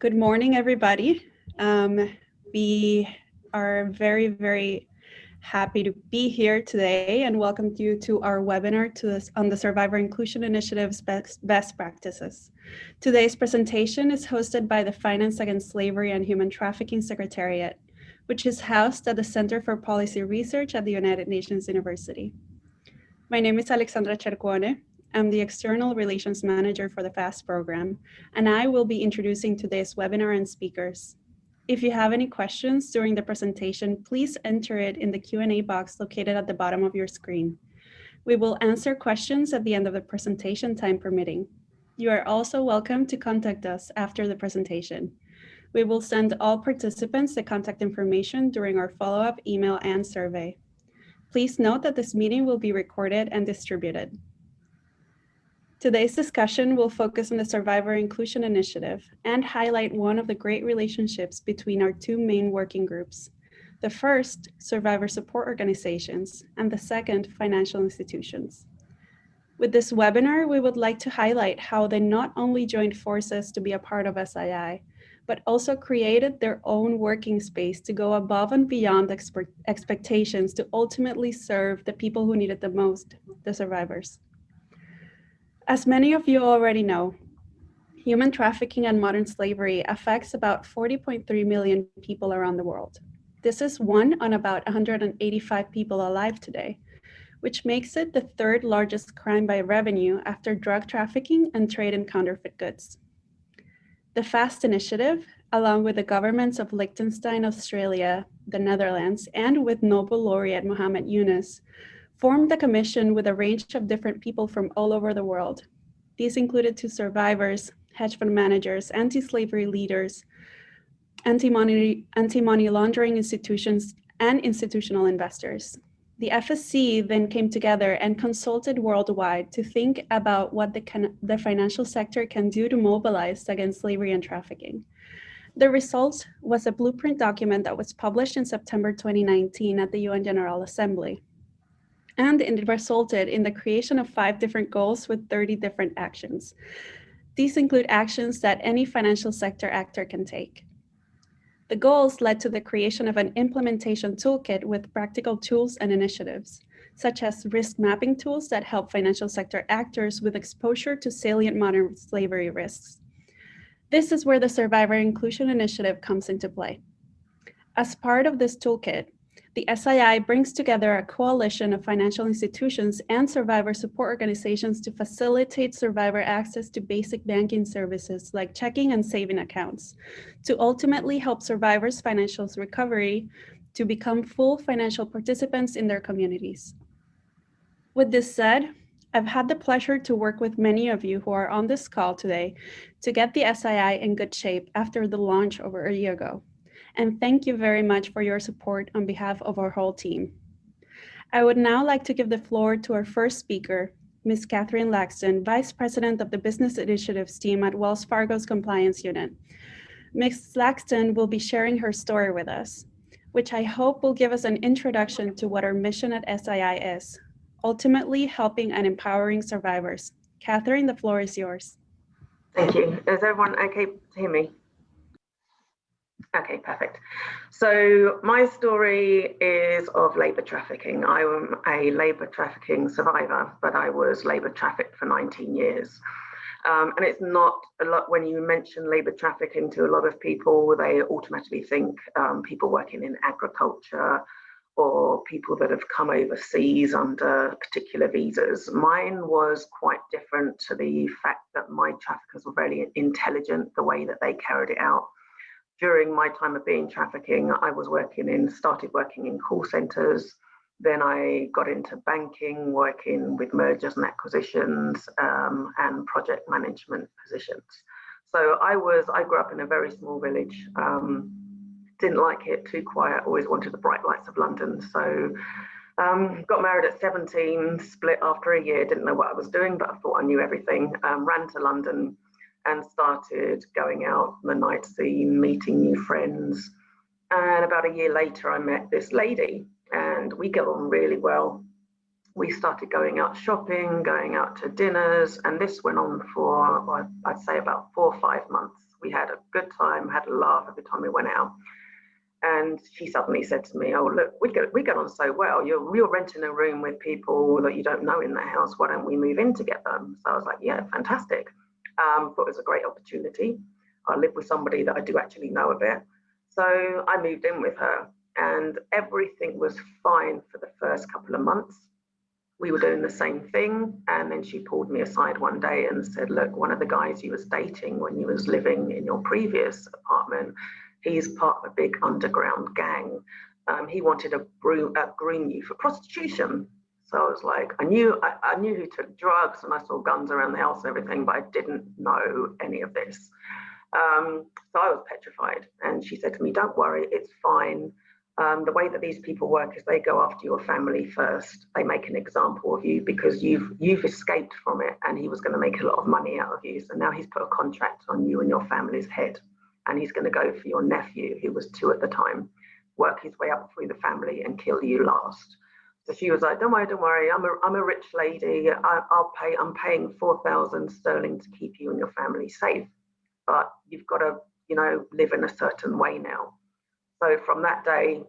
Good morning, everybody. We are very, very happy to be here today and welcome you to our webinar on the Survivor Inclusion Initiative's best practices. Today's presentation is hosted by the Finance Against Slavery and Human Trafficking Secretariat, which is housed at the Center for Policy Research at the United Nations University. My name is Alexandra Cerquone. I'm the External Relations Manager for the FAST program, and I will be introducing today's webinar and speakers. If you have any questions during the presentation, please enter it in the Q&A box located at the bottom of your screen. We will answer questions at the end of the presentation, time permitting. You are also welcome to contact us after the presentation. We will send all participants the contact information during our follow-up email and survey. Please note that this meeting will be recorded and distributed. Today's discussion will focus on the Survivor Inclusion Initiative and highlight one of the great relationships between our two main working groups. The first, survivor support organizations, and the second, financial institutions. With this webinar, we would like to highlight how they not only joined forces to be a part of SII, but also created their own working space to go above and beyond expectations to ultimately serve the people who need it the most, the survivors. As many of you already know, human trafficking and modern slavery affects about 40.3 million people around the world. This is one on about 185 people alive today, which makes it the third largest crime by revenue after drug trafficking and trade in counterfeit goods. The FAST Initiative, along with the governments of Liechtenstein, Australia, the Netherlands, and with Nobel laureate Muhammad Yunus, formed the commission with a range of different people from all over the world. These included two survivors, hedge fund managers, anti-slavery leaders, anti-money laundering institutions, and institutional investors. The FSC then came together and consulted worldwide to think about what the financial sector can do to mobilize against slavery and trafficking. The result was a blueprint document that was published in September 2019 at the UN General Assembly. And it resulted in the creation of 5 different goals with 30 different actions. These include actions that any financial sector actor can take. The goals led to the creation of an implementation toolkit with practical tools and initiatives, such as risk mapping tools that help financial sector actors with exposure to salient modern slavery risks. This is where the Survivor Inclusion Initiative comes into play. As part of this toolkit, the SII brings together a coalition of financial institutions and survivor support organizations to facilitate survivor access to basic banking services like checking and saving accounts, to ultimately help survivors' financial recovery to become full financial participants in their communities. With this said, I've had the pleasure to work with many of you who are on this call today to get the SII in good shape after the launch over a year ago. And thank you very much for your support on behalf of our whole team. I would now like to give the floor to our first speaker, Ms. Catherine Laxton, Vice President of the Business Initiatives team at Wells Fargo's Compliance Unit. Ms. Laxton will be sharing her story with us, which I hope will give us an introduction to what our mission at SII is, ultimately helping and empowering survivors. Catherine, the floor is yours. Thank you. Is everyone okay to hear me? Okay, perfect. So my story is of labour trafficking. I am a labour trafficking survivor, but I was labour trafficked for 19 years. And it's not a lot, when you mention labour trafficking to a lot of people, they automatically think people working in agriculture or people that have come overseas under particular visas. Mine was quite different to the fact that my traffickers were very intelligent, the way that they carried it out. During my time of being trafficking, I was started working in call centres. Then I got into banking, working with mergers and acquisitions and project management positions. So I grew up in a very small village. Didn't like it, too quiet, always wanted the bright lights of London. So got married at 17, split after a year, didn't know what I was doing, but I thought I knew everything. Ran to London and started going out the night scene, meeting new friends. And about a year later, I met this lady and we got on really well. We started going out shopping, going out to dinners, and this went on for, I'd say, about 4 or 5 months. We had a good time, had a laugh every time we went out. And she suddenly said to me, oh, look, we get on so well. You're renting a room with people that you don't know in the house. Why don't we move in together? So I was like, yeah, fantastic. Thought it was a great opportunity. I live with somebody that I do actually know a bit. So I moved in with her and everything was fine for the first couple of months. We were doing the same thing. And then she pulled me aside one day and said, look, one of the guys you was dating when you was living in your previous apartment, he's part of a big underground gang. He wanted to groom you for prostitution. So I was like, I knew who took drugs and I saw guns around the house and everything, but I didn't know any of this. So I was petrified. And she said to me, don't worry, it's fine. The way that these people work is they go after your family first. They make an example of you because you've escaped from it, and he was going to make a lot of money out of you. So now he's put a contract on you and your family's head, and he's going to go for your nephew, who was 2 at the time, work his way up through the family and kill you last. So she was like, don't worry, I'm a rich lady. I'm paying 4,000 sterling to keep you and your family safe, but you've got to, live in a certain way now. So from that day,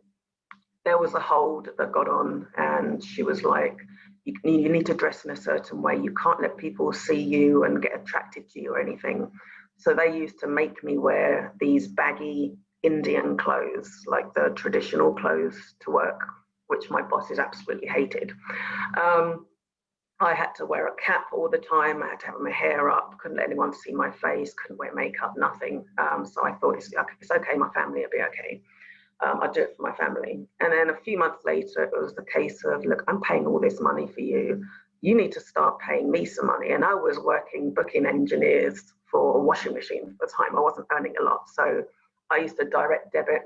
there was a hold that got on, and she was like, you need to dress in a certain way. You can't let people see you and get attracted to you or anything. So they used to make me wear these baggy Indian clothes, like the traditional clothes to work, which my bosses absolutely hated. I had to wear a cap all the time. I had to have my hair up, couldn't let anyone see my face, couldn't wear makeup, nothing. So I thought, it's okay, my family will be okay. I'll do it for my family. And then a few months later, it was the case of, look, I'm paying all this money for you. You need to start paying me some money. And I was working booking engineers for a washing machine at the time. I wasn't earning a lot. So I used to direct debit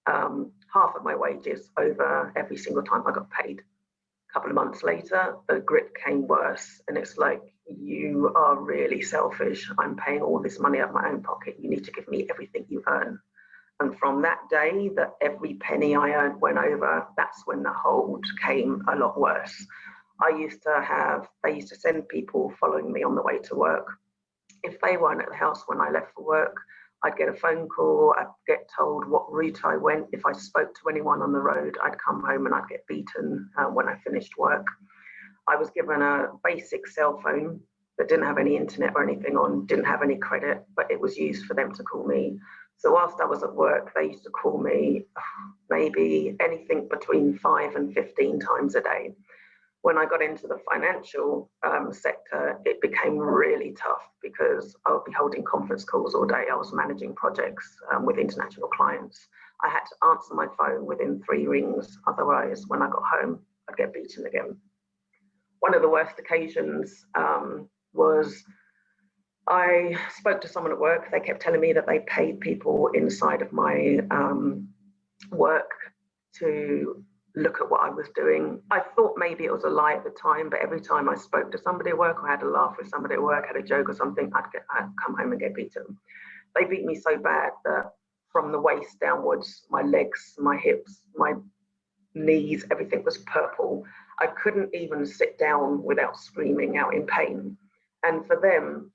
half of my wages over every single time I got paid. A couple of months later, the grip came worse. And it's like, you are really selfish. I'm paying all this money out of my own pocket. You need to give me everything you earn. And from that day, that every penny I earned went over, that's when the hold came a lot worse. They used to send people following me on the way to work. If they weren't at the house when I left for work, I'd get a phone call, I'd get told what route I went. If I spoke to anyone on the road, I'd come home and I'd get beaten when I finished work. I was given a basic cell phone that didn't have any internet or anything on, didn't have any credit, but it was used for them to call me. So whilst I was at work, they used to call me maybe anything between 5 and 15 times a day. When I got into the financial sector, it became really tough because I would be holding conference calls all day. I was managing projects with international clients. I had to answer my phone within 3 rings. Otherwise, when I got home, I'd get beaten again. One of the worst occasions was I spoke to someone at work. They kept telling me that they paid people inside of my work to look at what I was doing. I thought maybe it was a lie at the time, but every time I spoke to somebody at work or had a laugh with somebody at work, had a joke or something, I'd come home and get beaten. They beat me so bad that from the waist downwards, my legs, my hips, my knees, everything was purple. I couldn't even sit down without screaming out in pain. And for them,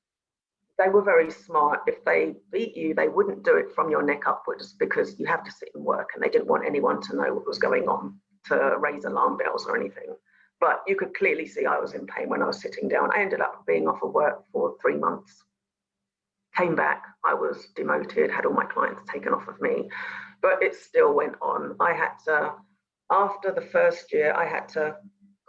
they were very smart. If they beat you, they wouldn't do it from your neck upwards because you have to sit and work, and they didn't want anyone to know what was going on, to raise alarm bells or anything. But you could clearly see I was in pain when I was sitting down. I ended up being off of work for 3 months. Came back, I was demoted, had all my clients taken off of me, but it still went on. I had to, after the first year, I had to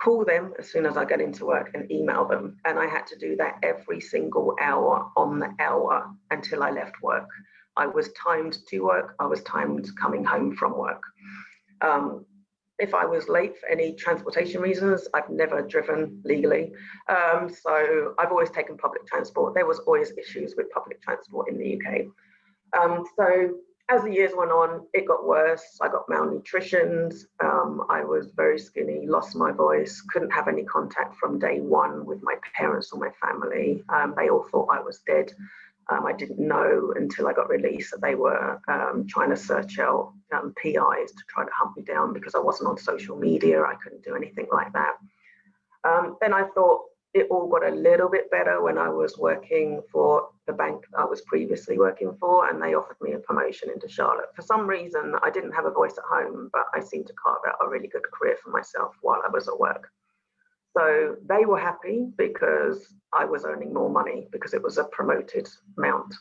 call them as soon as I get into work and email them. And I had to do that every single hour on the hour until I left work. I was timed to work. I was timed coming home from work. If I was late for any transportation reasons, I've never driven legally. So I've always taken public transport. There was always issues with public transport in the UK. So as the years went on, it got worse. I got malnutrition. I was very skinny, lost my voice, couldn't have any contact from day one with my parents or my family. They all thought I was dead. I didn't know until I got released that they were trying to search out PIs to try to hunt me down because I wasn't on social media. I couldn't do anything like that. Then I thought it all got a little bit better when I was working for the bank that I was previously working for, and they offered me a promotion into Charlotte. For some reason, I didn't have a voice at home, but I seemed to carve out a really good career for myself while I was at work. So they were happy because I was earning more money because it was a promoted amount.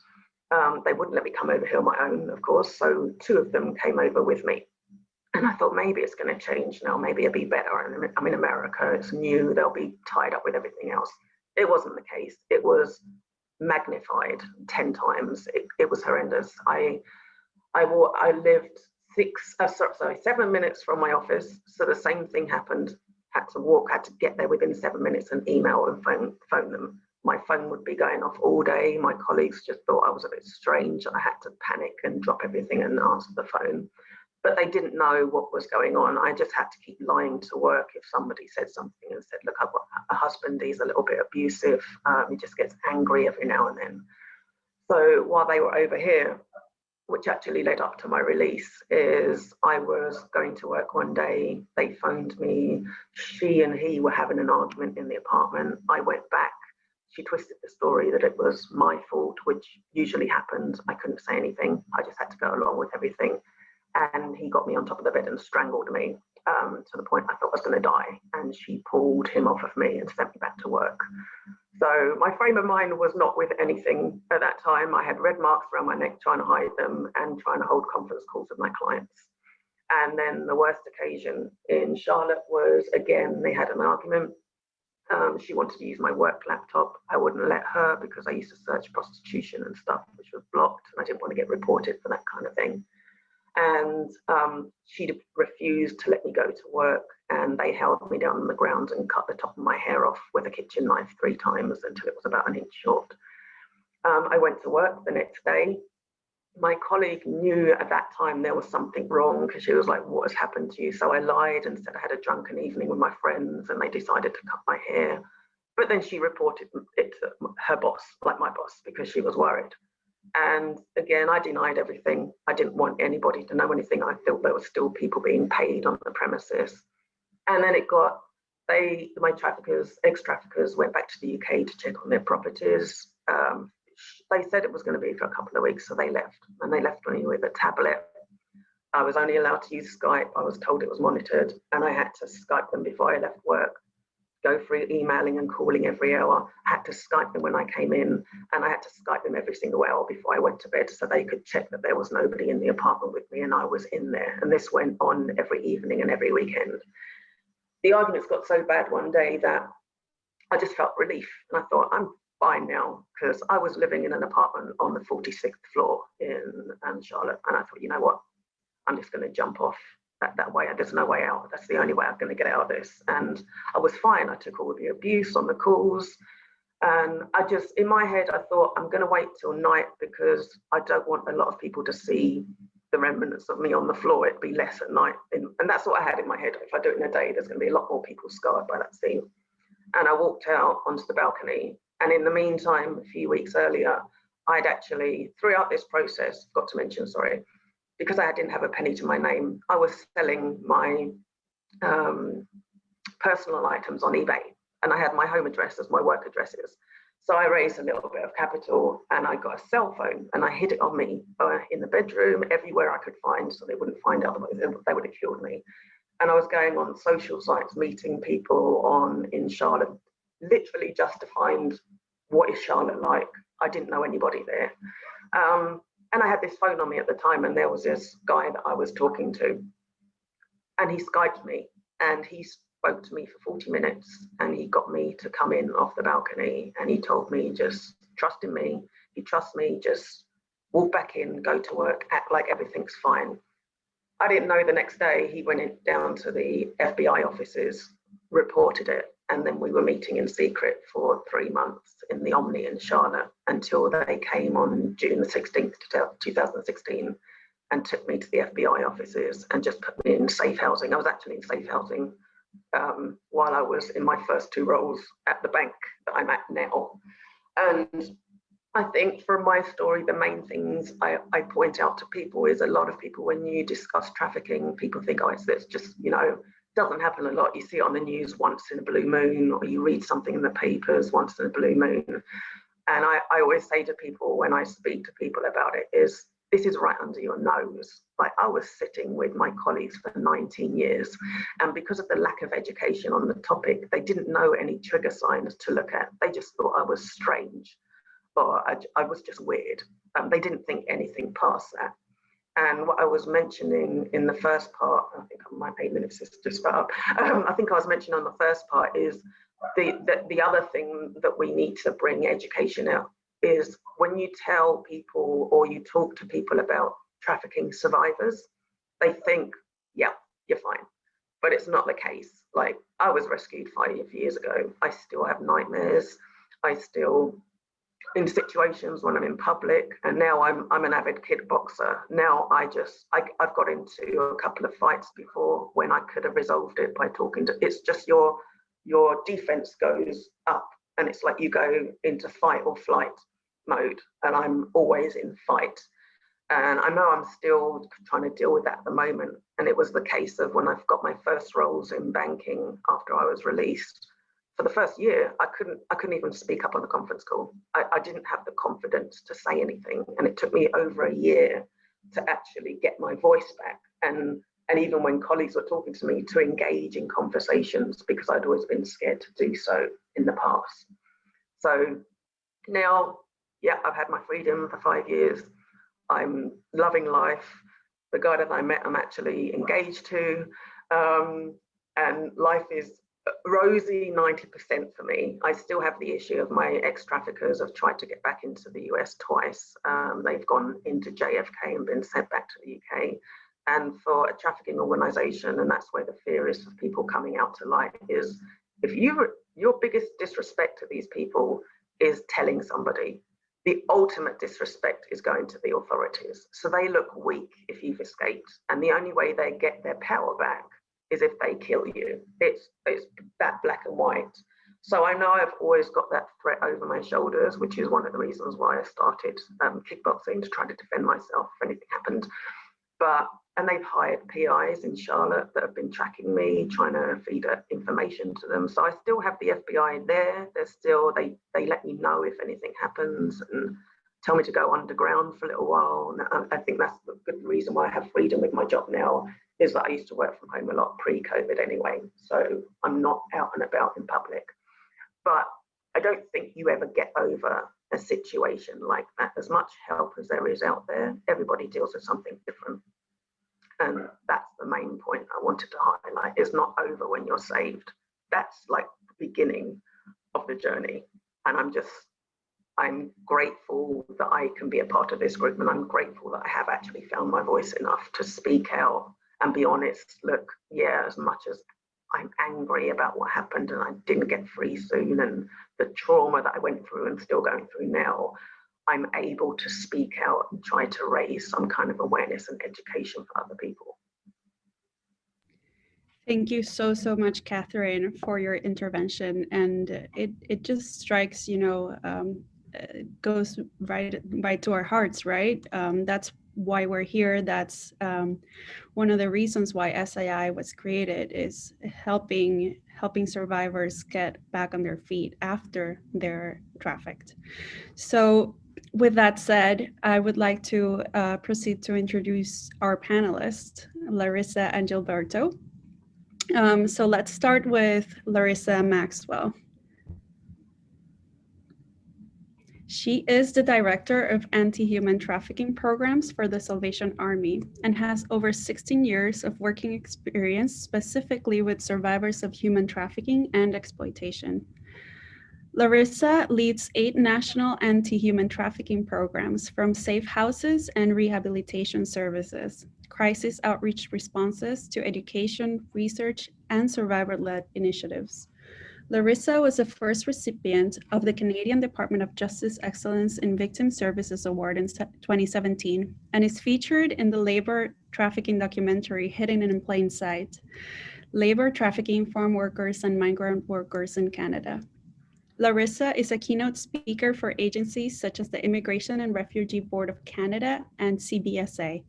They wouldn't let me come over here on my own, of course. So 2 of them came over with me. And I thought maybe it's going to change now. Maybe it'll be better. And I'm in America. It's new. They'll be tied up with everything else. It wasn't the case. It was magnified 10 times. It was horrendous. I lived 7 minutes from my office. So the same thing happened. Had to walk, had to get there within 7 minutes and email and phone them. My phone would be going off all day. My colleagues just thought I was a bit strange. I had to panic and drop everything and answer the phone. But they didn't know what was going on. I just had to keep lying to work if somebody said something and said, look, I've got a husband, he's a little bit abusive. He just gets angry every now and then. So while they were over here, which actually led up to my release, is I was going to work one day. They phoned me. She and he were having an argument in the apartment. I went back. She twisted the story that it was my fault, which usually happened. I couldn't say anything. I just had to go along with everything. And he got me on top of the bed and strangled me to the point I thought I was going to die. And she pulled him off of me and sent me back to work. So my frame of mind was not with anything at that time. I had red marks around my neck trying to hide them and trying to hold conference calls with my clients. And then the worst occasion in Charlotte was, again, they had an argument. She wanted to use my work laptop. I wouldn't let her because I used to search prostitution and stuff, which was blocked, and I didn't want to get reported for that kind of thing. And she refused to let me go to work, and they held me down on the ground and cut the top of my hair off with a kitchen knife 3 times until it was about 1 inch short. I went to work the next day. My colleague knew at that time there was something wrong because she was like, what has happened to you? So I lied and said I had a drunken evening with my friends and they decided to cut my hair. But then she reported it to her boss, like my boss, because she was worried. And again, I denied everything. I didn't want anybody to know anything. I felt there were still people being paid on the premises. And then my ex-traffickers went back to the UK to check on their properties. They said it was going to be for a couple of weeks, so they left. And they left me with a tablet. I was only allowed to use Skype. I was told it was monitored, and I had to Skype them before I left work. Go through emailing and calling every hour. I had to Skype them when I came in, and I had to Skype them every single hour before I went to bed so they could check that there was nobody in the apartment with me and I was in there. And this went on every evening and every weekend. The arguments got so bad one day that I just felt relief, and I thought, I'm fine now, because I was living in an apartment on the 46th floor in Charlotte, and I thought, you know what, I'm just going to jump off that way. There's no way out. That's the only way I'm going to get out of this. And I was fine. I took all the abuse on the calls, and I just, in my head, I thought, I'm going to wait till night because I don't want a lot of people to see the remnants of me on the floor. It'd be less at night. And that's what I had in my head. If I do it in a day, there's going to be a lot more people scarred by that scene. And I walked out onto the balcony. And in the meantime, a few weeks earlier, I'd actually, throughout this process, got to mention, sorry, because I didn't have a penny to my name, I was selling my personal items on eBay. And I had my home address as my work addresses. So I raised a little bit of capital, and I got a cell phone, and I hid it on me in the bedroom, everywhere I could find, so they wouldn't find out, they would have killed me. And I was going on social sites, meeting people in Charlotte, literally just to find what is Charlotte like. I didn't know anybody there. And I had this phone on me at the time, and there was this guy that I was talking to, and he Skyped me, and he spoke to me for 40 minutes, and he got me to come in off the balcony, and he told me, just trust in me. If you trust me, just walk back in, go to work, act like everything's fine. I didn't know the next day he went down to the FBI offices, reported it, and then we were meeting in secret for 3 months in the Omni in Charlotte until they came on June the 16th, 2016, and took me to the FBI offices and just put me in safe housing. I was actually in safe housing while I was in my first 2 roles at the bank that I'm at now. And I think from my story, the main things I point out to people is a lot of people, when you discuss trafficking, people think, oh, it's just, doesn't happen a lot. You see it on the news once in a blue moon, or you read something in the papers once in a blue moon. And I always say to people when I speak to people about it is, this is right under your nose. Like, I was sitting with my colleagues for 19 years, and because of the lack of education on the topic, they didn't know any trigger signs to look at. They just thought I was strange, or I was just weird. They didn't think anything past that. And what I was mentioning in the first part, I think my 8 minutes is just about up. I think I was mentioning on the first part is the other thing that we need to bring education out is when you tell people or you talk to people about trafficking survivors, they think, yeah, you're fine. But it's not the case. Like, I was rescued 5 years ago. I still have nightmares. I still, in situations when I'm in public, and now I'm an avid kickboxer. Now I've got into a couple of fights before when I could have resolved it by talking to, it's just your defense goes up, and it's like you go into fight or flight mode, and I'm always in fight. And I know I'm still trying to deal with that at the moment. And it was the case of when I've got my first roles in banking after I was released. For the first year, I couldn't even speak up on the conference call. I didn't have the confidence to say anything. And it took me over a year to actually get my voice back. And even when colleagues were talking to me, to engage in conversations, because I'd always been scared to do so in the past. So now, yeah, I've had my freedom for 5 years. I'm loving life. The guy that I met, I'm actually engaged to. And life is rosy 90% for me. I still have the issue of my ex-traffickers have tried to get back into the US twice. They've gone into JFK and been sent back to the UK. And for a trafficking organization, and that's where the fear is of people coming out to light, is if your biggest disrespect to these people is telling somebody, the ultimate disrespect is going to the authorities. So they look weak if you've escaped. And the only way they get their power back is if they kill you. It's that black and white. So I know I've always got that threat over my shoulders, which is one of the reasons why I started kickboxing, to try to defend myself if anything happened. And they've hired PIs in Charlotte that have been tracking me, trying to feed information to them. So I still have the FBI there. They're still, they let me know if anything happens and tell me to go underground for a little while. And I think that's the good reason why I have freedom with my job now, is that I used to work from home a lot pre-COVID anyway. So I'm not out and about in public. But I don't think you ever get over a situation like that. As much help as there is out there, everybody deals with something different. And that's the main point I wanted to highlight. It's not over when you're saved. That's like the beginning of the journey. And I'm grateful that I can be a part of this group, and I'm grateful that I have actually found my voice enough to speak out and be honest. Look, yeah, as much as I'm angry about what happened and I didn't get free soon, and the trauma that I went through and still going through now, I'm able to speak out and try to raise some kind of awareness and education for other people. Thank you so much, Catherine, for your intervention. And it just strikes, goes right to our hearts, right? That's why we're here. That's one of the reasons why SII was created, is helping survivors get back on their feet after they're trafficked. So with that said, I would like to proceed to introduce our panelists, Larissa and Gilberto. So let's start with Larissa Maxwell. She is the Director of Anti-Human Trafficking Programs for the Salvation Army and has over 16 years of working experience specifically with survivors of human trafficking and exploitation. Larissa leads 8 national anti-human trafficking programs, from safe houses and rehabilitation services, crisis outreach responses, to education, research, and survivor-led initiatives. Larissa was the first recipient of the Canadian Department of Justice Excellence in Victim Services Award in 2017 and is featured in the labor trafficking documentary Hidden in Plain Sight: Labor Trafficking, Farm Workers, and Migrant Workers in Canada. Larissa is a keynote speaker for agencies such as the Immigration and Refugee Board of Canada and CBSA,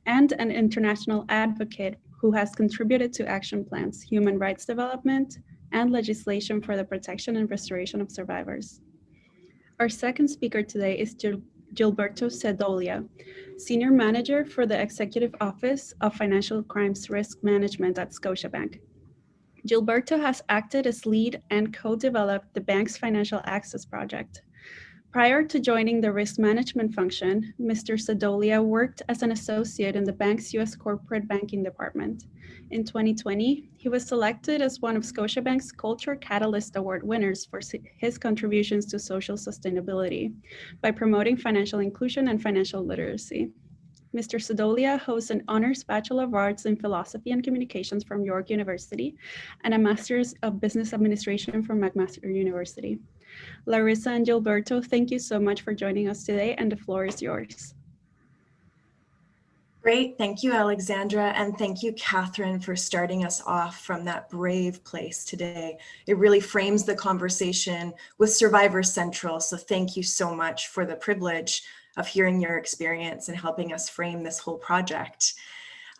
and an international advocate who has contributed to action plans, human rights development, and legislation for the protection and restoration of survivors. Our second speaker today is Gilberto Cedolia, Senior Manager for the Executive Office of Financial Crimes Risk Management at Scotiabank. Gilberto has acted as lead and co-developed the bank's Financial Access Project. Prior to joining the risk management function, Mr. Cedolia worked as an associate in the bank's U.S. corporate banking department. In 2020, he was selected as one of Scotiabank's Culture Catalyst Award winners for his contributions to social sustainability by promoting financial inclusion and financial literacy. Mr. Cedolia holds an Honors Bachelor of Arts in Philosophy and Communications from York University and a Master's of Business Administration from McMaster University. Larissa and Gilberto, thank you so much for joining us today, and the floor is yours. Great, thank you, Alexandra, and thank you, Catherine, for starting us off from that brave place today. It really frames the conversation with Survivor Central, so thank you so much for the privilege of hearing your experience and helping us frame this whole project.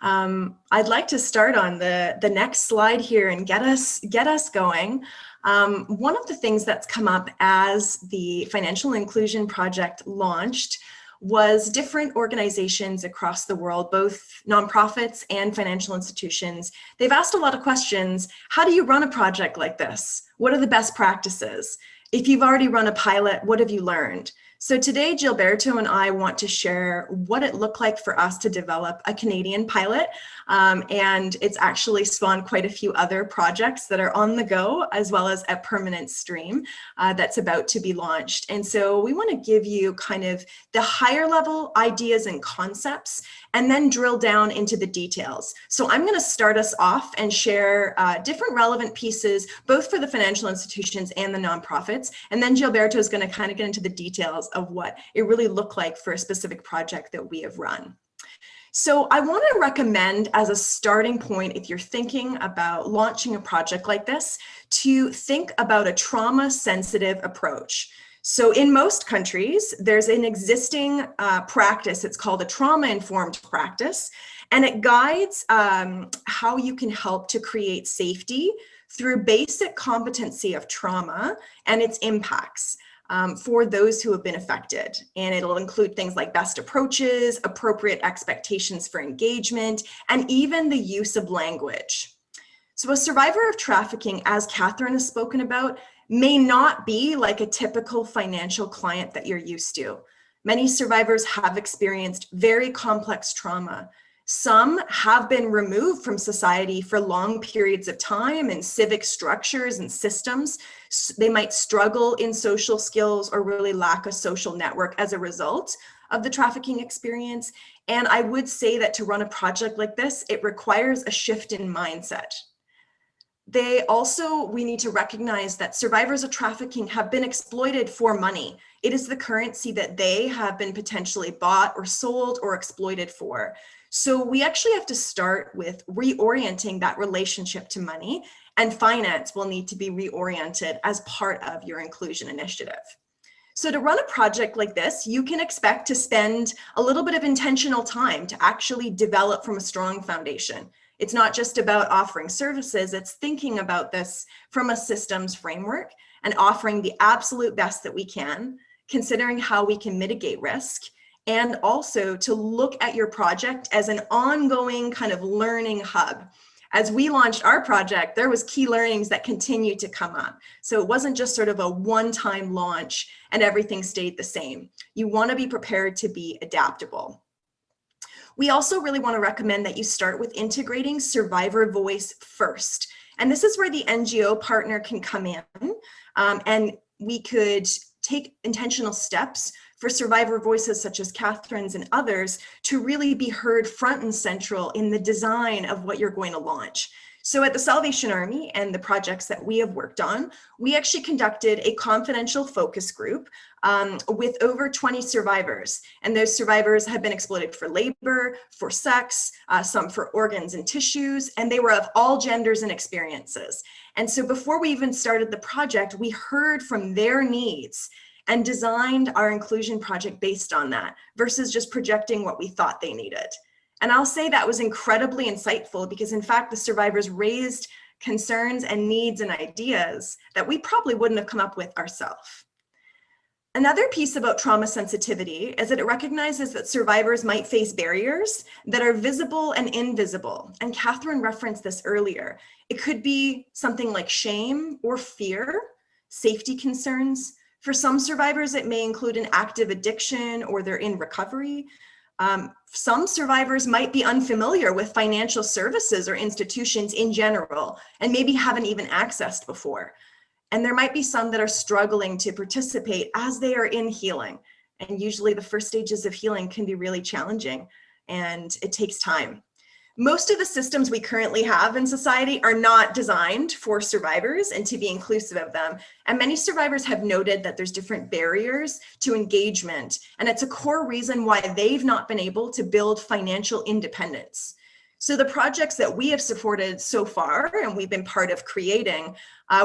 I'd like to start on the next slide here and get us going. One of the things that's come up as the Financial Inclusion Project launched was different organizations across the world, both nonprofits and financial institutions. They've asked a lot of questions. How do you run a project like this? What are the best practices? If you've already run a pilot, what have you learned? So today, Gilberto and I want to share what it looked like for us to develop a Canadian pilot. And it's actually spawned quite a few other projects that are on the go, as well as a permanent stream that's about to be launched. And so we want to give you kind of the higher level ideas and concepts, and then drill down into the details. So I'm going to start us off and share different relevant pieces, both for the financial institutions and the nonprofits. And then Gilberto is going to kind of get into the details of what it really looked like for a specific project that we have run. So I want to recommend, as a starting point, if you're thinking about launching a project like this, to think about a trauma-sensitive approach. So in most countries, there's an existing practice. It's called a trauma-informed practice, and it guides how you can help to create safety through basic competency of trauma and its impacts for those who have been affected. And it'll include things like best approaches, appropriate expectations for engagement, and even the use of language. So a survivor of trafficking, as Catherine has spoken about, may not be like a typical financial client that you're used to. Many survivors have experienced very complex trauma. Some have been removed from society for long periods of time in civic structures and systems. They might struggle in social skills or really lack a social network as a result of the trafficking experience. And I would say that to run a project like this, it requires a shift in mindset. We need to recognize that survivors of trafficking have been exploited for money. It is the currency that they have been potentially bought or sold or exploited for. So we actually have to start with reorienting that relationship to money, and finance will need to be reoriented as part of your inclusion initiative. So to run a project like this, you can expect to spend a little bit of intentional time to actually develop from a strong foundation. It's not just about offering services, it's thinking about this from a systems framework and offering the absolute best that we can, considering how we can mitigate risk, and also to look at your project as an ongoing kind of learning hub. As we launched our project, there was key learnings that continue to come up. So it wasn't just sort of a one-time launch and everything stayed the same. You want to be prepared to be adaptable. We also really want to recommend that you start with integrating survivor voice first. And this is where the NGO partner can come in, and we could take intentional steps for survivor voices such as Catherine's and others to really be heard front and central in the design of what you're going to launch. So at the Salvation Army and the projects that we have worked on, we actually conducted a confidential focus group with over 20 survivors. And those survivors have been exploited for labor, for sex, some for organs and tissues, and they were of all genders and experiences. And so before we even started the project, we heard from their needs and designed our inclusion project based on that versus just projecting what we thought they needed. And I'll say that was incredibly insightful because in fact, the survivors raised concerns and needs and ideas that we probably wouldn't have come up with ourselves. Another piece about trauma sensitivity is that it recognizes that survivors might face barriers that are visible and invisible. And Catherine referenced this earlier. It could be something like shame or fear, safety concerns. For some survivors, it may include an active addiction or they're in recovery. Some survivors might be unfamiliar with financial services or institutions in general, and maybe haven't even accessed before. And there might be some that are struggling to participate as they are in healing. And usually the first stages of healing can be really challenging and it takes time. Most of the systems we currently have in society are not designed for survivors and to be inclusive of them. And many survivors have noted that there's different barriers to engagement. And it's a core reason why they've not been able to build financial independence. So the projects that we have supported so far, and we've been part of creating,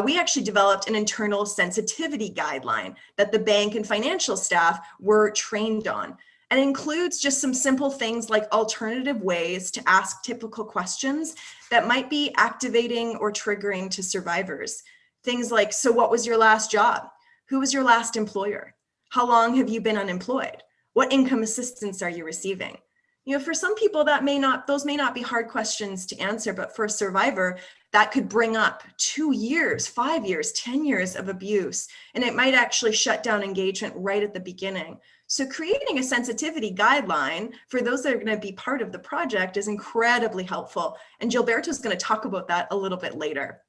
we actually developed an internal sensitivity guideline that the bank and financial staff were trained on. And includes just some simple things like alternative ways to ask typical questions that might be activating or triggering to survivors. Things like, so what was your last job? Who was your last employer? How long have you been unemployed? What income assistance are you receiving? You know, for some people those may not be hard questions to answer, but for a survivor, that could bring up 2 years, 5 years, 10 years of abuse. And it might actually shut down engagement right at the beginning. So creating a sensitivity guideline for those that are going to be part of the project is incredibly helpful. And Gilberto is going to talk about that a little bit later.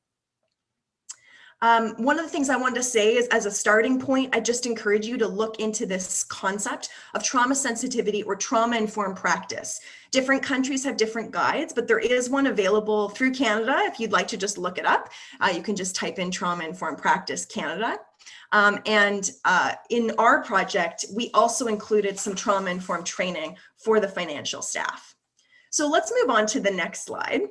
One of the things I wanted to say is, as a starting point, I just encourage you to look into this concept of trauma sensitivity or trauma-informed practice. Different countries have different guides, but there is one available through Canada. If you'd like to just look it up, you can just type in trauma-informed practice Canada. In our project, we also included some trauma-informed training for the financial staff. So let's move on to the next slide.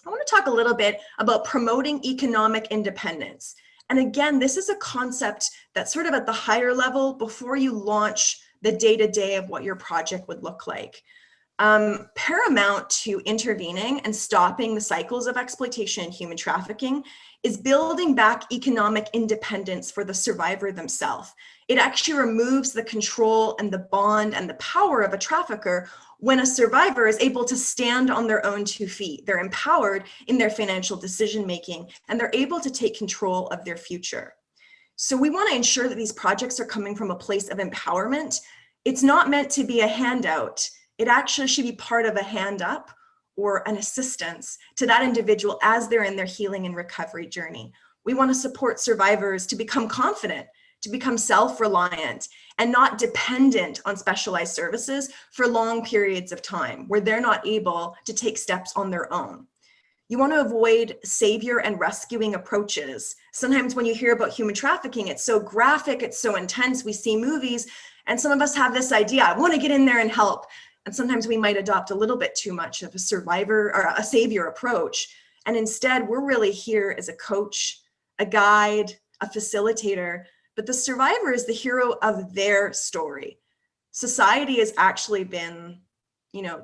I want to talk a little bit about promoting economic independence. And again, this is a concept that's sort of at the higher level before you launch the day-to-day of what your project would look like. Paramount to intervening and stopping the cycles of exploitation and human trafficking is building back economic independence for the survivor themselves. It actually removes the control and the bond and the power of a trafficker when a survivor is able to stand on their own 2 feet. They're empowered in their financial decision-making, and they're able to take control of their future. So we want to ensure that these projects are coming from a place of empowerment. It's not meant to be a handout. It actually should be part of a hand up or an assistance to that individual as they're in their healing and recovery journey. We want to support survivors to become confident, to become self-reliant, and not dependent on specialized services for long periods of time where they're not able to take steps on their own. You want to avoid savior and rescuing approaches. Sometimes when you hear about human trafficking, it's so graphic, it's so intense, we see movies, and some of us have this idea, I want to get in there and help. And sometimes we might adopt a little bit too much of a survivor or a savior approach. And instead, we're really here as a coach, a guide, a facilitator, but the survivor is the hero of their story. Society has actually been,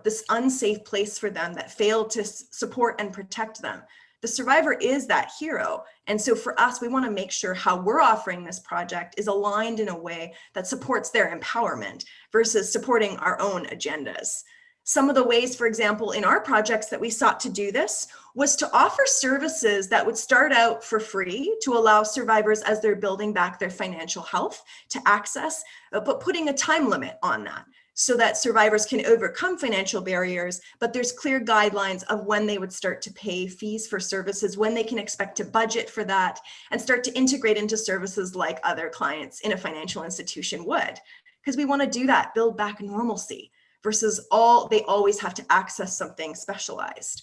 this unsafe place for them that failed to support and protect them. The survivor is that hero. And so for us, we want to make sure how we're offering this project is aligned in a way that supports their empowerment versus supporting our own agendas. Some of the ways, for example, in our projects that we sought to do this was to offer services that would start out for free to allow survivors as they're building back their financial health to access, but putting a time limit on that, so that survivors can overcome financial barriers, but there's clear guidelines of when they would start to pay fees for services, when they can expect to budget for that, and start to integrate into services like other clients in a financial institution would. Because we want to do that, build back normalcy, versus they always have to access something specialized.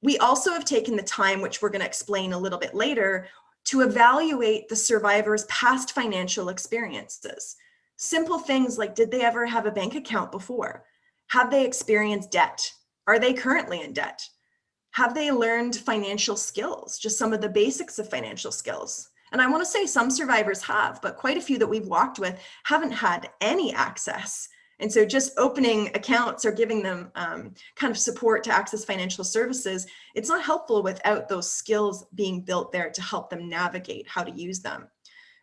We also have taken the time, which we're going to explain a little bit later, to evaluate the survivor's past financial experiences. Simple things like, did they ever have a bank account before? Have they experienced debt? Are they currently in debt? Have they learned financial skills, just some of the basics of financial skills? And I want to say some survivors have, but quite a few that we've walked with haven't had any access. And so just opening accounts or giving them kind of support to access financial services, it's not helpful without those skills being built there to help them navigate how to use them.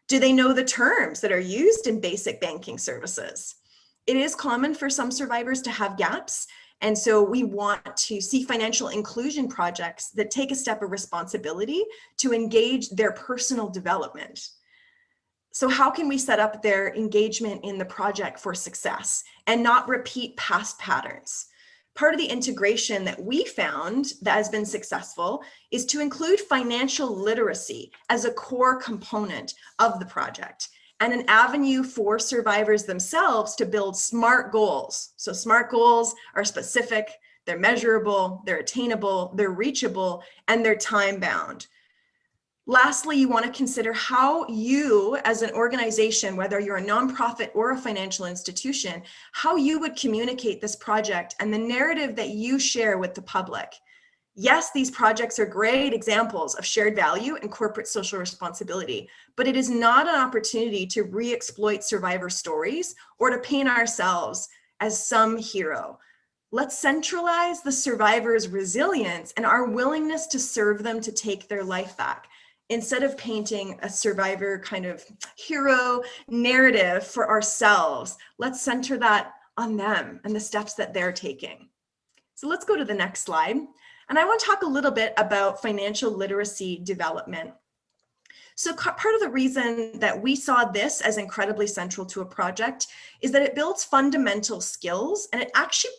Do they know the terms that are used in basic banking services? It is common for some survivors to have gaps. And so we want to see financial inclusion projects that take a step of responsibility to engage their personal development. So how can we set up their engagement in the project for success and not repeat past patterns? Part of the integration that we found that has been successful is to include financial literacy as a core component of the project and an avenue for survivors themselves to build SMART goals. So SMART goals are specific, they're measurable, they're attainable, they're reachable, and they're time-bound. Lastly, you want to consider how you, as an organization, whether you're a nonprofit or a financial institution, how you would communicate this project and the narrative that you share with the public. Yes, these projects are great examples of shared value and corporate social responsibility, but it is not an opportunity to re-exploit survivor stories or to paint ourselves as some hero. Let's centralize the survivor's resilience and our willingness to serve them to take their life back, instead of painting a survivor kind of hero narrative for ourselves. Let's center that on them and the steps that they're taking. So let's go to the next slide. And I want to talk a little bit about financial literacy development. So part of the reason that we saw this as incredibly central to a project is that it builds fundamental skills and it actually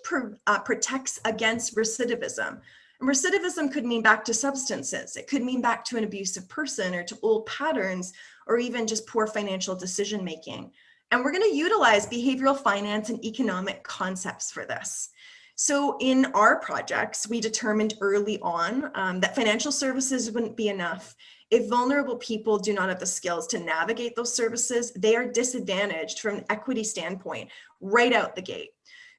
protects against recidivism. And recidivism could mean back to substances. It could mean back to an abusive person or to old patterns or even just poor financial decision making. And we're going to utilize behavioral finance and economic concepts for this. So in our projects, we determined early on that financial services wouldn't be enough. If vulnerable people do not have the skills to navigate those services, they are disadvantaged from an equity standpoint right out the gate.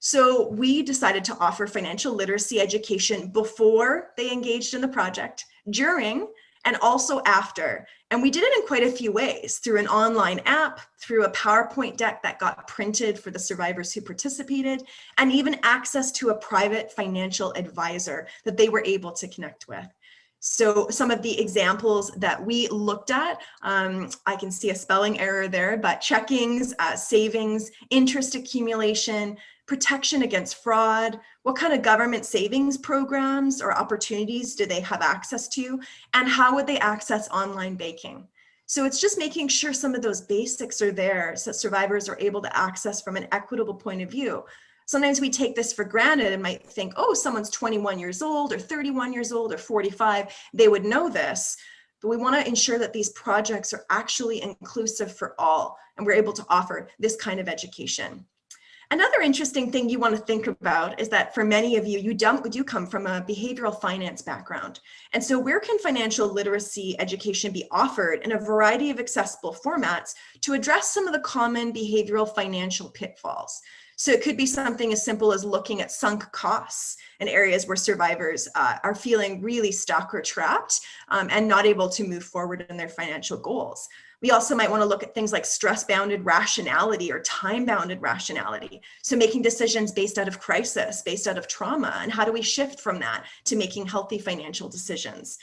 So we decided to offer financial literacy education before they engaged in the project, during, and also after. And we did it in quite a few ways, through an online app, through a PowerPoint deck that got printed for the survivors who participated, and even access to a private financial advisor that they were able to connect with. So some of the examples that we looked at, I can see a spelling error there, but checkings, savings, interest accumulation, protection against fraud, what kind of government savings programs or opportunities do they have access to, and how would they access online banking? So it's just making sure some of those basics are there so that survivors are able to access from an equitable point of view. Sometimes we take this for granted and might think, oh, someone's 21 years old or 31 years old or 45, they would know this. But we want to ensure that these projects are actually inclusive for all, and we're able to offer this kind of education. Another interesting thing you want to think about is that for many of you, you do come from a behavioral finance background. And so where can financial literacy education be offered in a variety of accessible formats to address some of the common behavioral financial pitfalls? So it could be something as simple as looking at sunk costs in areas where survivors are feeling really stuck or trapped and not able to move forward in their financial goals. We also might want to look at things like stress-bounded rationality or time-bounded rationality. So making decisions based out of crisis, based out of trauma, and how do we shift from that to making healthy financial decisions?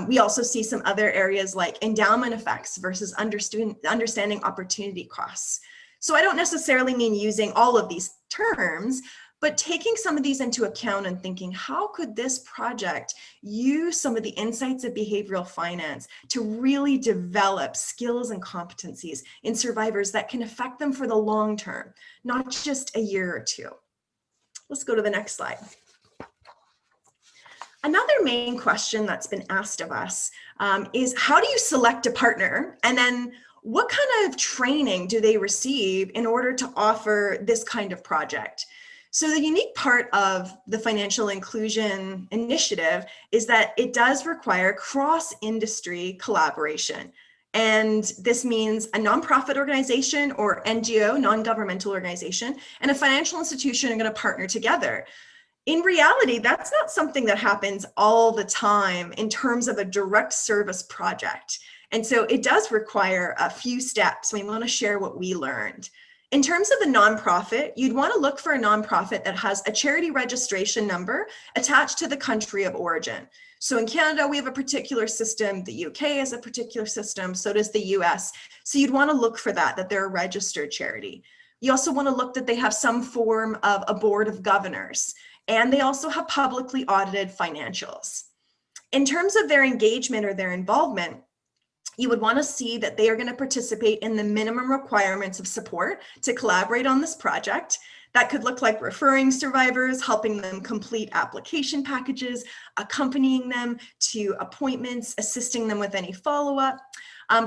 We also see some other areas like endowment effects versus understanding opportunity costs. So I don't necessarily mean using all of these terms, but taking some of these into account and thinking, how could this project use some of the insights of behavioral finance to really develop skills and competencies in survivors that can affect them for the long term, not just a year or two? Let's go to the next slide. Another main question that's been asked of us is, how do you select a partner? And then what kind of training do they receive in order to offer this kind of project? So the unique part of the financial inclusion initiative is that it does require cross-industry collaboration. And this means a nonprofit organization or NGO, non-governmental organization, and a financial institution are going to partner together. In reality, that's not something that happens all the time in terms of a direct service project. And so it does require a few steps. We want to share what we learned. In terms of the nonprofit, you'd want to look for a nonprofit that has a charity registration number attached to the country of origin. So in Canada, we have a particular system, the UK has a particular system, so does the US. So you'd want to look for that they're a registered charity. You also want to look that they have some form of a board of governors, and they also have publicly audited financials. In terms of their engagement or their involvement, you would want to see that they are going to participate in the minimum requirements of support to collaborate on this project. That could look like referring survivors, helping them complete application packages, accompanying them to appointments, assisting them with any follow-up,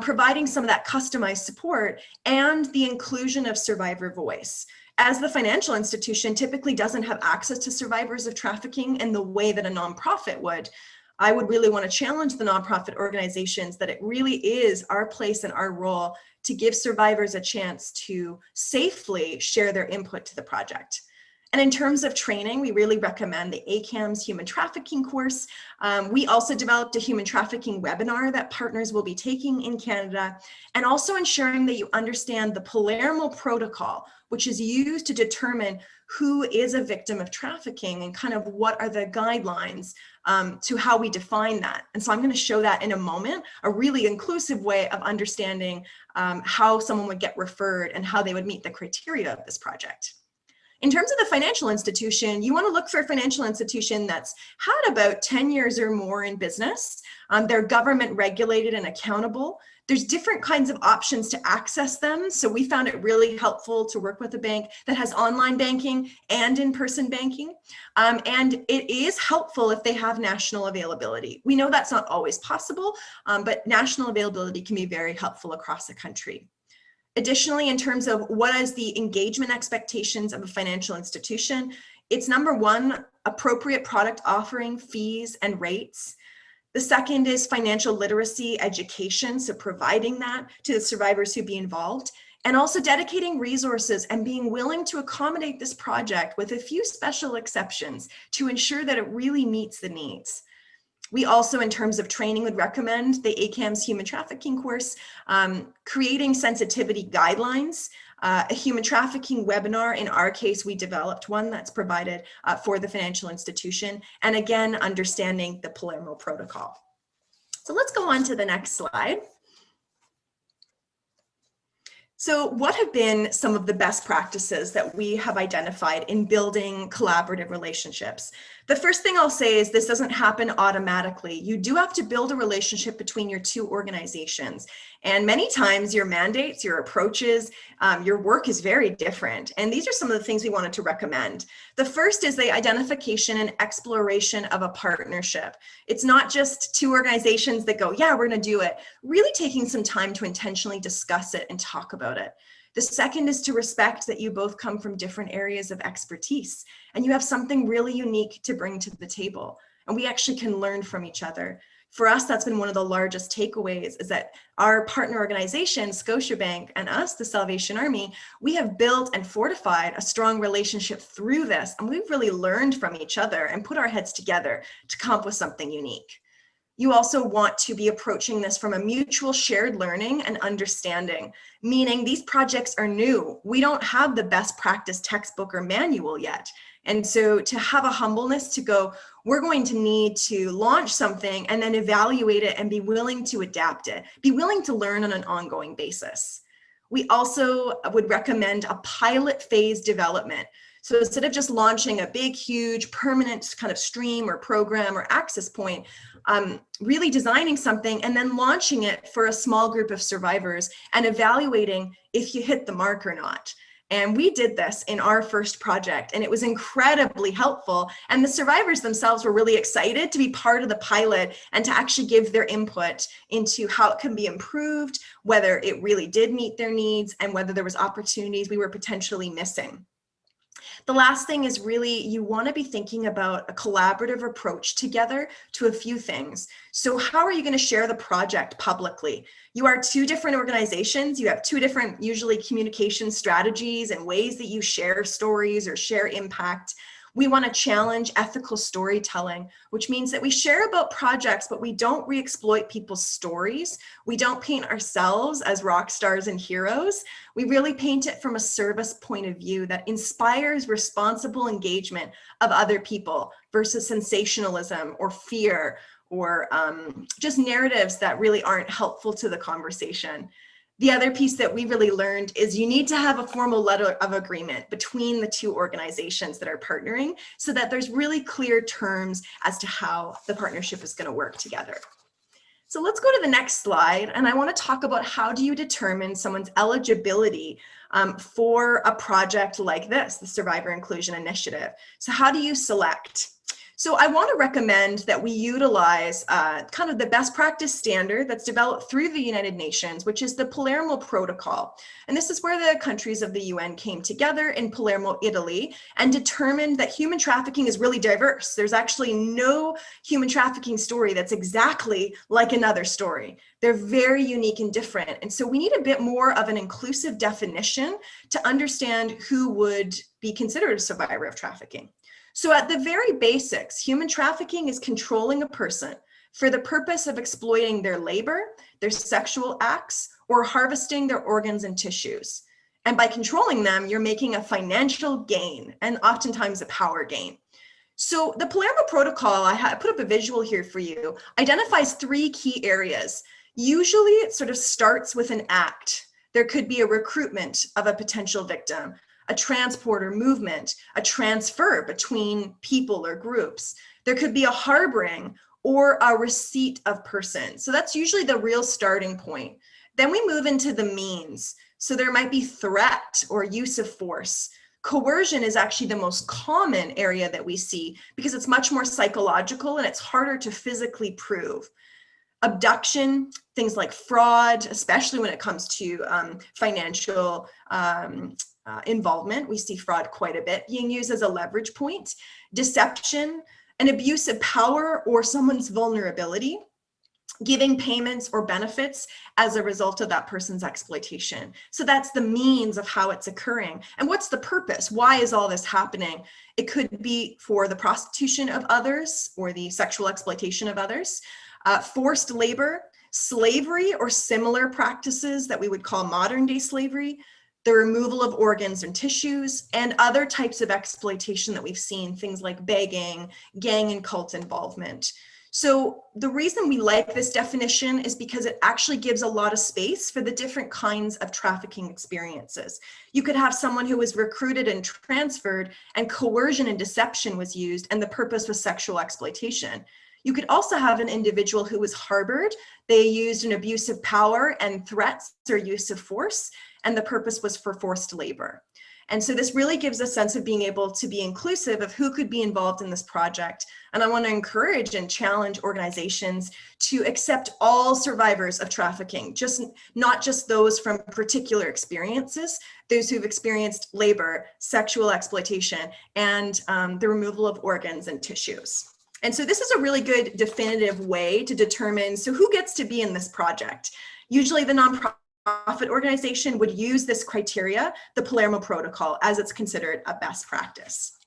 providing some of that customized support, and the inclusion of survivor voice. As the financial institution typically doesn't have access to survivors of trafficking in the way that a nonprofit would, I would really want to challenge the nonprofit organizations that it really is our place and our role to give survivors a chance to safely share their input to the project. And in terms of training, we really recommend the ACAMS human trafficking course. We also developed a human trafficking webinar that partners will be taking in Canada, and also ensuring that you understand the Palermo Protocol, which is used to determine who is a victim of trafficking and kind of what are the guidelines to how we define that. And so I'm going to show that in a moment, a really inclusive way of understanding how someone would get referred and how they would meet the criteria of this project. In terms of the financial institution, you want to look for a financial institution that's had about 10 years or more in business. They're government regulated and accountable. There's different kinds of options to access them. So we found it really helpful to work with a bank that has online banking and in-person banking. And it is helpful if they have national availability. We know that's not always possible, but national availability can be very helpful across the country. Additionally, in terms of what is the engagement expectations of a financial institution, it's number one, appropriate product offering, fees, and rates. The second is financial literacy education, so providing that to the survivors who be involved, and also dedicating resources and being willing to accommodate this project with a few special exceptions to ensure that it really meets the needs. We also, in terms of training, would recommend the ACAMS human trafficking course, creating sensitivity guidelines, a human trafficking webinar. In our case, we developed one that's provided for the financial institution, and again, understanding the Palermo Protocol. So let's go on to the next slide. So what have been some of the best practices that we have identified in building collaborative relationships? The first thing I'll say is this doesn't happen automatically. You do have to build a relationship between your two organizations. And many times your mandates, your approaches, your work is very different. And these are some of the things we wanted to recommend. The first is the identification and exploration of a partnership. It's not just two organizations that go, yeah, we're going to do it. Really taking some time to intentionally discuss it and talk about it. The second is to respect that you both come from different areas of expertise and you have something really unique to bring to the table. And we actually can learn from each other. For us, that's been one of the largest takeaways, is that our partner organization, Scotiabank, and us, the Salvation Army, we have built and fortified a strong relationship through this. And we've really learned from each other and put our heads together to come up with something unique. You also want to be approaching this from a mutual shared learning and understanding, meaning these projects are new. We don't have the best practice textbook or manual yet. And so to have a humbleness to go, we're going to need to launch something and then evaluate it and be willing to adapt it, be willing to learn on an ongoing basis. We also would recommend a pilot phase development. So instead of just launching a big, huge, permanent kind of stream or program or access point, really designing something and then launching it for a small group of survivors and evaluating if you hit the mark or not. And we did this in our first project, and it was incredibly helpful. And the survivors themselves were really excited to be part of the pilot and to actually give their input into how it can be improved, whether it really did meet their needs, and whether there was opportunities we were potentially missing. The last thing is really, you want to be thinking about a collaborative approach together to a few things. So how are you going to share the project publicly? You are two different organizations. You have two different, usually, communication strategies and ways that you share stories or share impact. We want to challenge ethical storytelling, which means that we share about projects, but we don't re-exploit people's stories. We don't paint ourselves as rock stars and heroes. We really paint it from a service point of view that inspires responsible engagement of other people versus sensationalism or fear or just narratives that really aren't helpful to the conversation. The other piece that we really learned is you need to have a formal letter of agreement between the two organizations that are partnering so that there's really clear terms as to how the partnership is going to work together. So let's go to the next slide. And I want to talk about how do you determine someone's eligibility for a project like this, the Survivor Inclusion Initiative. So how do you select? So I want to recommend that we utilize kind of the best practice standard that's developed through the United Nations, which is the Palermo Protocol. And this is where the countries of the UN came together in Palermo, Italy, and determined that human trafficking is really diverse. There's actually no human trafficking story that's exactly like another story. They're very unique and different. And so we need a bit more of an inclusive definition to understand who would be considered a survivor of trafficking. So at the very basics, human trafficking is controlling a person for the purpose of exploiting their labor, their sexual acts, or harvesting their organs and tissues. And by controlling them, you're making a financial gain and oftentimes a power gain. So the Palermo Protocol, I put up a visual here for you, identifies 3 key areas. Usually it sort of starts with an act. There could be a recruitment of a potential victim, a transport or movement, a transfer between people or groups. There could be a harboring or a receipt of person. So that's usually the real starting point. Then we move into the means. So there might be threat or use of force. Coercion is actually the most common area that we see because it's much more psychological and it's harder to physically prove. Abduction, things like fraud, especially when it comes to financial involvement. We see fraud quite a bit being used as a leverage point. Deception, an abuse of power or someone's vulnerability, giving payments or benefits as a result of that person's exploitation. So that's the means of how it's occurring. And what's the purpose? Why is all this happening? It could be for the prostitution of others or the sexual exploitation of others, forced labor, slavery or similar practices that we would call modern day slavery, the removal of organs and tissues, and other types of exploitation that we've seen, things like begging, gang and cult involvement. So the reason we like this definition is because it actually gives a lot of space for the different kinds of trafficking experiences. You could have someone who was recruited and transferred and coercion and deception was used and the purpose was sexual exploitation. You could also have an individual who was harbored. They used an abuse of power and threats or use of force, and the purpose was for forced labor. And so this really gives a sense of being able to be inclusive of who could be involved in this project. And I want to encourage and challenge organizations to accept all survivors of trafficking, not just those from particular experiences, those who've experienced labor, sexual exploitation, and the removal of organs and tissues. And so this is a really good definitive way to determine, so who gets to be in this project? Usually the nonprofit organization would use this criteria, the Palermo Protocol, as it's considered a best practice.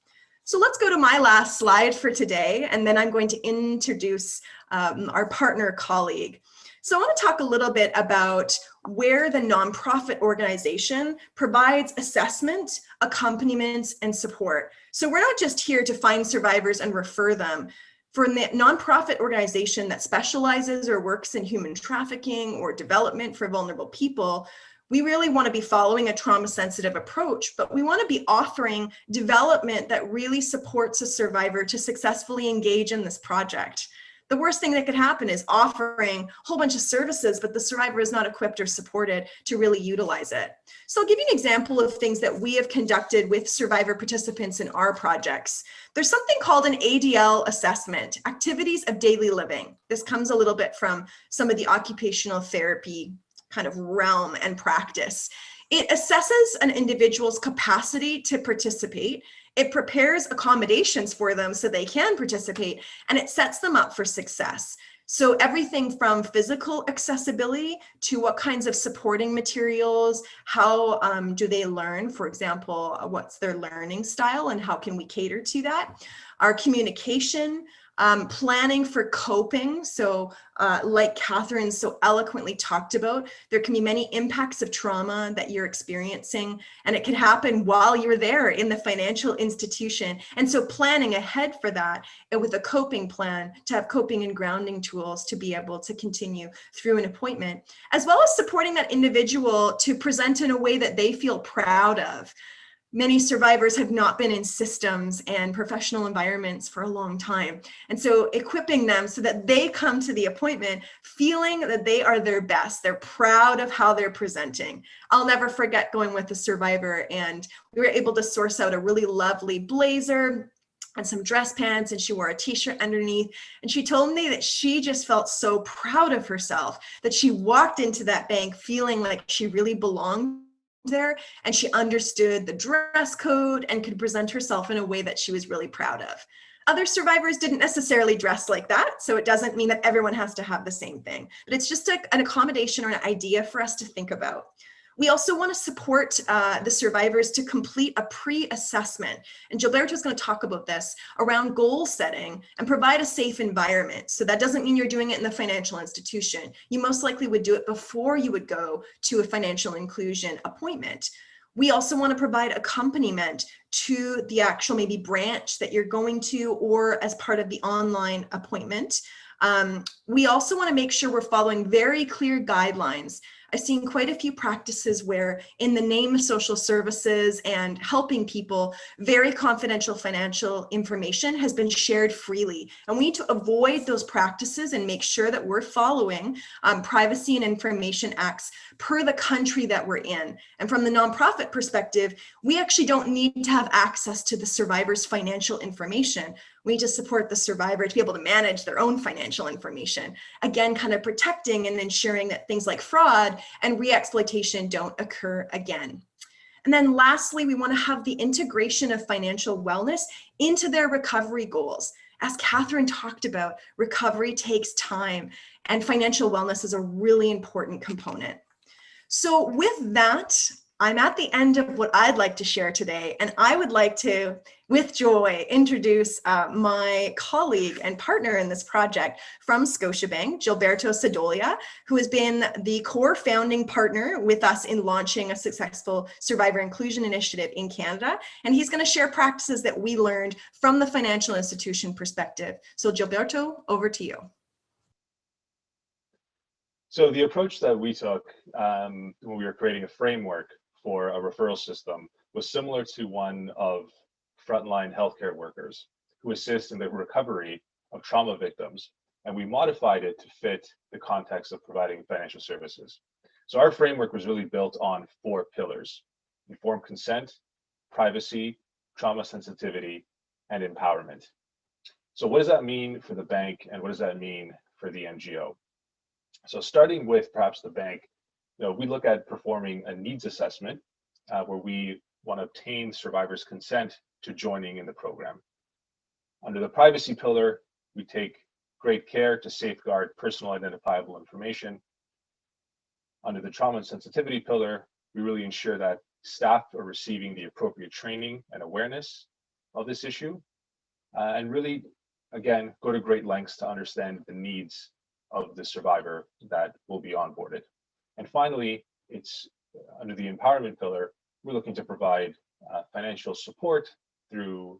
So let's go to my last slide for today, and then I'm going to introduce our partner colleague. So I want to talk a little bit about where the nonprofit organization provides assessment, accompaniment, and support. So we're not just here to find survivors and refer them. For a nonprofit organization that specializes or works in human trafficking or development for vulnerable people, we really want to be following a trauma-sensitive approach, but we want to be offering development that really supports a survivor to successfully engage in this project. The worst thing that could happen is offering a whole bunch of services, but the survivor is not equipped or supported to really utilize it. So I'll give you an example of things that we have conducted with survivor participants in our projects. There's something called an ADL assessment, activities of daily living. This comes a little bit from some of the occupational therapy kind of realm and practice. It assesses an individual's capacity to participate It prepares accommodations for them so they can participate, and it sets them up for success. So everything from physical accessibility to what kinds of supporting materials, how do they learn, for example, what's their learning style and how can we cater to that? Our communication, planning for coping. So like Catherine so eloquently talked about, there can be many impacts of trauma that you're experiencing, and it can happen while you're there in the financial institution. And so planning ahead for that, and with a coping plan, to have coping and grounding tools to be able to continue through an appointment, as well as supporting that individual to present in a way that they feel proud of. Many survivors have not been in systems and professional environments for a long time. And so equipping them so that they come to the appointment feeling that they are their best. They're proud of how they're presenting. I'll never forget going with a survivor, and we were able to source out a really lovely blazer and some dress pants, and she wore a t-shirt underneath. And she told me that she just felt so proud of herself, that she walked into that bank feeling like she really belonged there, and she understood the dress code and could present herself in a way that she was really proud of. Other survivors didn't necessarily dress like that, so it doesn't mean that everyone has to have the same thing, but it's just an accommodation or an idea for us to think about. We also want to support the survivors to complete a pre-assessment, and Gilberto is going to talk about this, around goal setting and provide a safe environment. So that doesn't mean you're doing it in the financial institution. You most likely would do it before you would go to a financial inclusion appointment. We also want to provide accompaniment to the actual maybe branch that you're going to, or as part of the online appointment. We also want to make sure we're following very clear guidelines. I've seen quite a few practices where, in the name of social services and helping people, very confidential financial information has been shared freely. And we need to avoid those practices and make sure that we're following Privacy and Information Acts per the country that we're in. And from the nonprofit perspective, we actually don't need to have access to the survivor's financial information. We need to support the survivor to be able to manage their own financial information. Again, kind of protecting and ensuring that things like fraud and re-exploitation don't occur again. And then lastly, we want to have the integration of financial wellness into their recovery goals. As Catherine talked about, recovery takes time, and financial wellness is a really important component. So with that, I'm at the end of what I'd like to share today, and I would like to, with joy, introduce my colleague and partner in this project from Scotiabank, Gilberto Cedolia, who has been the core founding partner with us in launching a successful survivor inclusion initiative in Canada. And he's going to share practices that we learned from the financial institution perspective. So Gilberto, over to you. So the approach that we took when we were creating a framework for a referral system was similar to one of frontline healthcare workers who assist in the recovery of trauma victims. And we modified it to fit the context of providing financial services. So our framework was really built on 4 pillars: informed consent, privacy, trauma sensitivity, and empowerment. So what does that mean for the bank, and what does that mean for the NGO? So starting with perhaps the bank, we look at performing a needs assessment where we want to obtain survivors' consent to joining in the program. Under the privacy pillar, we take great care to safeguard personal identifiable information. Under the trauma and sensitivity pillar, we really ensure that staff are receiving the appropriate training and awareness of this issue, and really, again, go to great lengths to understand the needs of the survivor that will be onboarded. And finally, it's under the empowerment pillar, we're looking to provide financial support through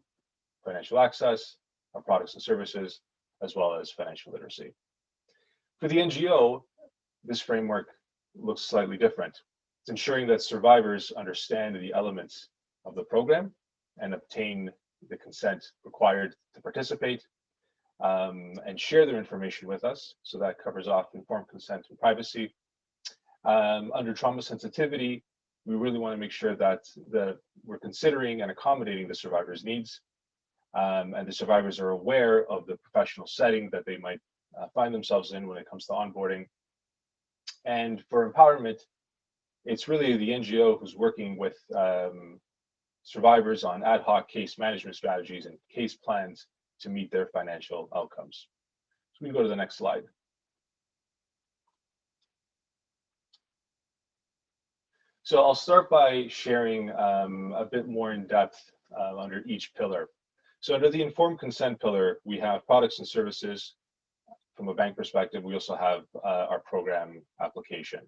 financial access, our products and services, as well as financial literacy. For the NGO, this framework looks slightly different. It's ensuring that survivors understand the elements of the program and obtain the consent required to participate, and share their information with us. So that covers off informed consent and privacy. Under trauma sensitivity, we really want to make sure that we're considering and accommodating the survivor's needs, and the survivors are aware of the professional setting that they might find themselves in when it comes to onboarding. And for empowerment, it's really the NGO who's working with survivors on ad hoc case management strategies and case plans to meet their financial outcomes. So we can go to the next slide. So I'll start by sharing a bit more in depth under each pillar. So under the informed consent pillar, we have products and services. From a bank perspective, we also have our program application.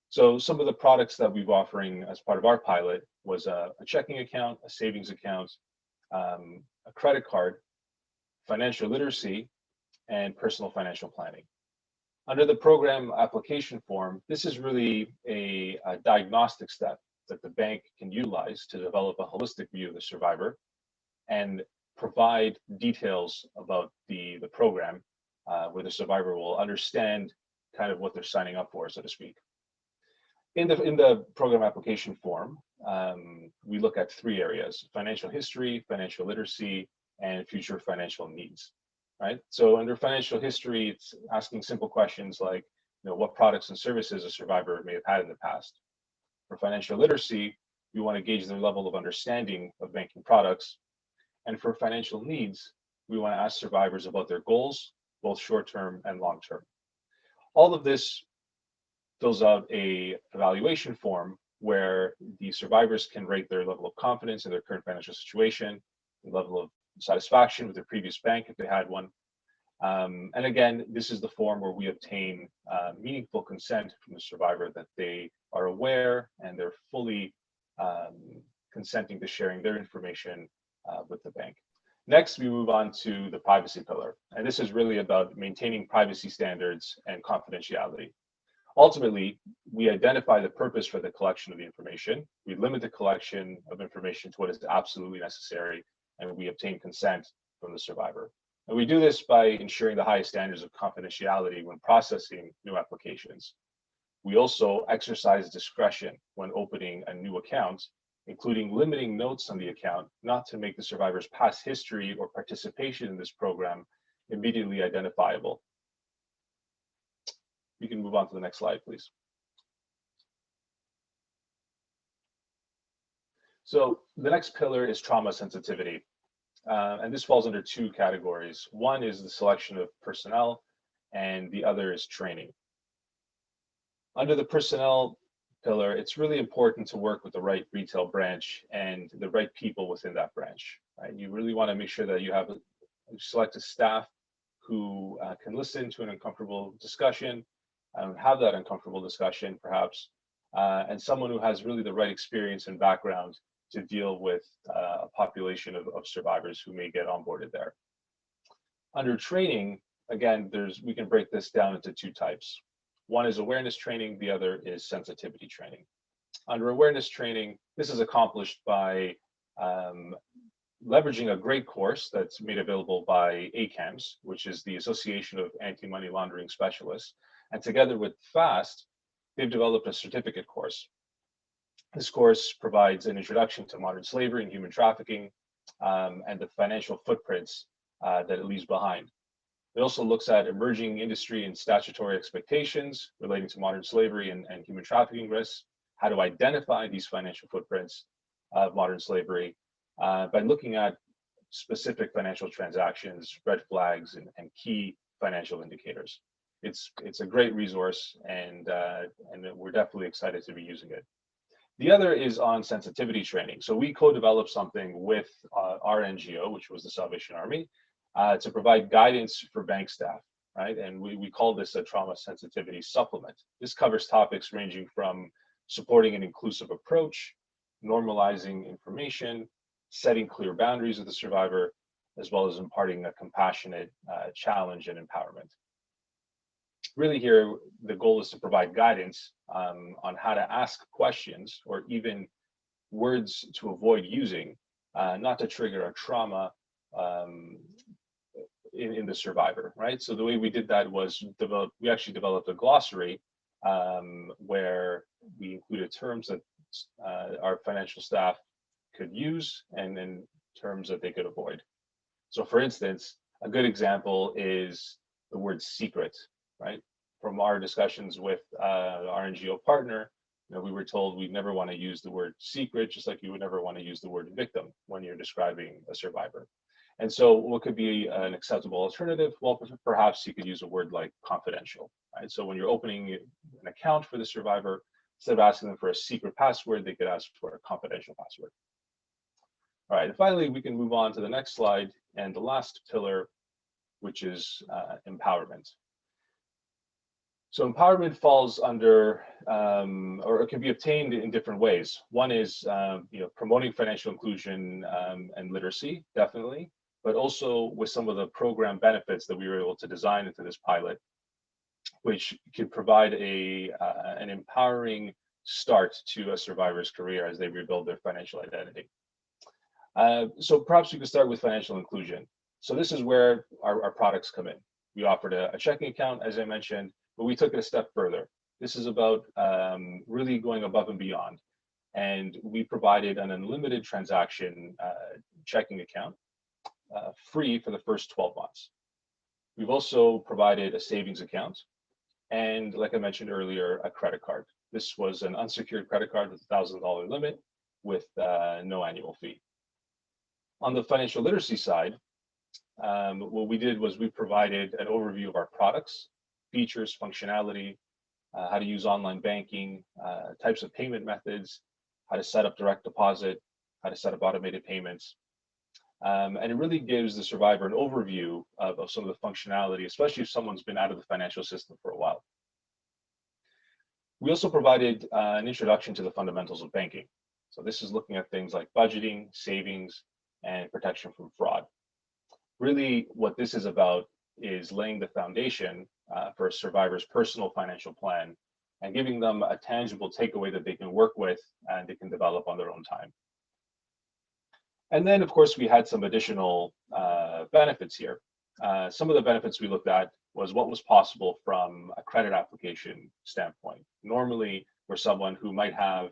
So some of the products that we've offering as part of our pilot was a checking account, a savings account, a credit card, financial literacy, and personal financial planning. Under the program application form, this is really a diagnostic step that the bank can utilize to develop a holistic view of the survivor and provide details about the program where the survivor will understand kind of what they're signing up for, so to speak. In the program application form, we look at 3 areas: financial history, financial literacy, and future financial needs, right? So under financial history, it's asking simple questions like, what products and services a survivor may have had in the past. For financial literacy, we want to gauge their level of understanding of banking products. And for financial needs, we want to ask survivors about their goals, both short-term and long-term. All of this fills out a evaluation form where the survivors can rate their level of confidence in their current financial situation, the level of satisfaction with their previous bank if they had one. And again, this is the form where we obtain meaningful consent from the survivor that they are aware and they're fully consenting to sharing their information with the bank. Next, we move on to the privacy pillar. And this is really about maintaining privacy standards and confidentiality. Ultimately, we identify the purpose for the collection of the information. We limit the collection of information to what is absolutely necessary, and we obtain consent from the survivor. And we do this by ensuring the highest standards of confidentiality when processing new applications. We also exercise discretion when opening a new account, including limiting notes on the account, not to make the survivor's past history or participation in this program immediately identifiable. You can move on to the next slide, please. So the next pillar is trauma sensitivity. And this falls under 2 categories. One is the selection of personnel, and the other is training. Under the personnel pillar, it's really important to work with the right retail branch and the right people within that branch. Right? You really want to make sure that you select a staff who can listen to an uncomfortable discussion, have that uncomfortable discussion perhaps, and someone who has really the right experience and background to deal with a population of survivors who may get onboarded there. Under training, again, we can break this down into 2 types. One is awareness training, the other is sensitivity training. Under awareness training, this is accomplished by leveraging a great course that's made available by ACAMS, which is the Association of Anti-Money Laundering Specialists. And together with FAST, they've developed a certificate course. This course provides an introduction to modern slavery and human trafficking and the financial footprints that it leaves behind. It also looks at emerging industry and statutory expectations relating to modern slavery and human trafficking risks, how to identify these financial footprints of modern slavery by looking at specific financial transactions, red flags, and key financial indicators. It's a great resource, and we're definitely excited to be using it. The other is on sensitivity training. So we co-developed something with our NGO, which was the Salvation Army, to provide guidance for bank staff, right? And we call this a trauma sensitivity supplement. This covers topics ranging from supporting an inclusive approach, normalizing information, setting clear boundaries with the survivor, as well as imparting a compassionate challenge and empowerment. Really here, the goal is to provide guidance on how to ask questions or even words to avoid using, not to trigger a trauma in the survivor, right? So the way we did that was we actually developed a glossary where we included terms that our financial staff could use and then terms that they could avoid. So for instance, a good example is the word secret, right? From our discussions with our NGO partner, we were told we never want to use the word secret, just like you would never want to use the word victim when you're describing a survivor. And so what could be an acceptable alternative? Well, perhaps you could use a word like confidential, right? So when you're opening an account for the survivor, instead of asking them for a secret password, they could ask for a confidential password. All right, and finally, we can move on to the next slide and the last pillar, which is empowerment. So empowerment falls under, or it can be obtained in different ways. One is, promoting financial inclusion and literacy, definitely, but also with some of the program benefits that we were able to design into this pilot, which could provide an empowering start to a survivor's career as they rebuild their financial identity. So perhaps we could start with financial inclusion. So this is where our products come in. We offered a checking account, as I mentioned, but we took it a step further. This is about really going above and beyond. And we provided an unlimited transaction checking account, free for the first 12 months. We've also provided a savings account, and like I mentioned earlier, a credit card. This was an unsecured credit card with a $1,000 limit with no annual fee. On the financial literacy side, what we did was we provided an overview of our products, features, functionality, how to use online banking, types of payment methods, how to set up direct deposit, how to set up automated payments. And it really gives the survivor an overview of some of the functionality, especially if someone's been out of the financial system for a while. We also provided an introduction to the fundamentals of banking. So this is looking at things like budgeting, savings, and protection from fraud. Really, what this is about is laying the foundation for a survivor's personal financial plan and giving them a tangible takeaway that they can work with and they can develop on their own time. And then, of course, we had some additional benefits here. Some of the benefits we looked at was what was possible from a credit application standpoint. Normally, for someone who might have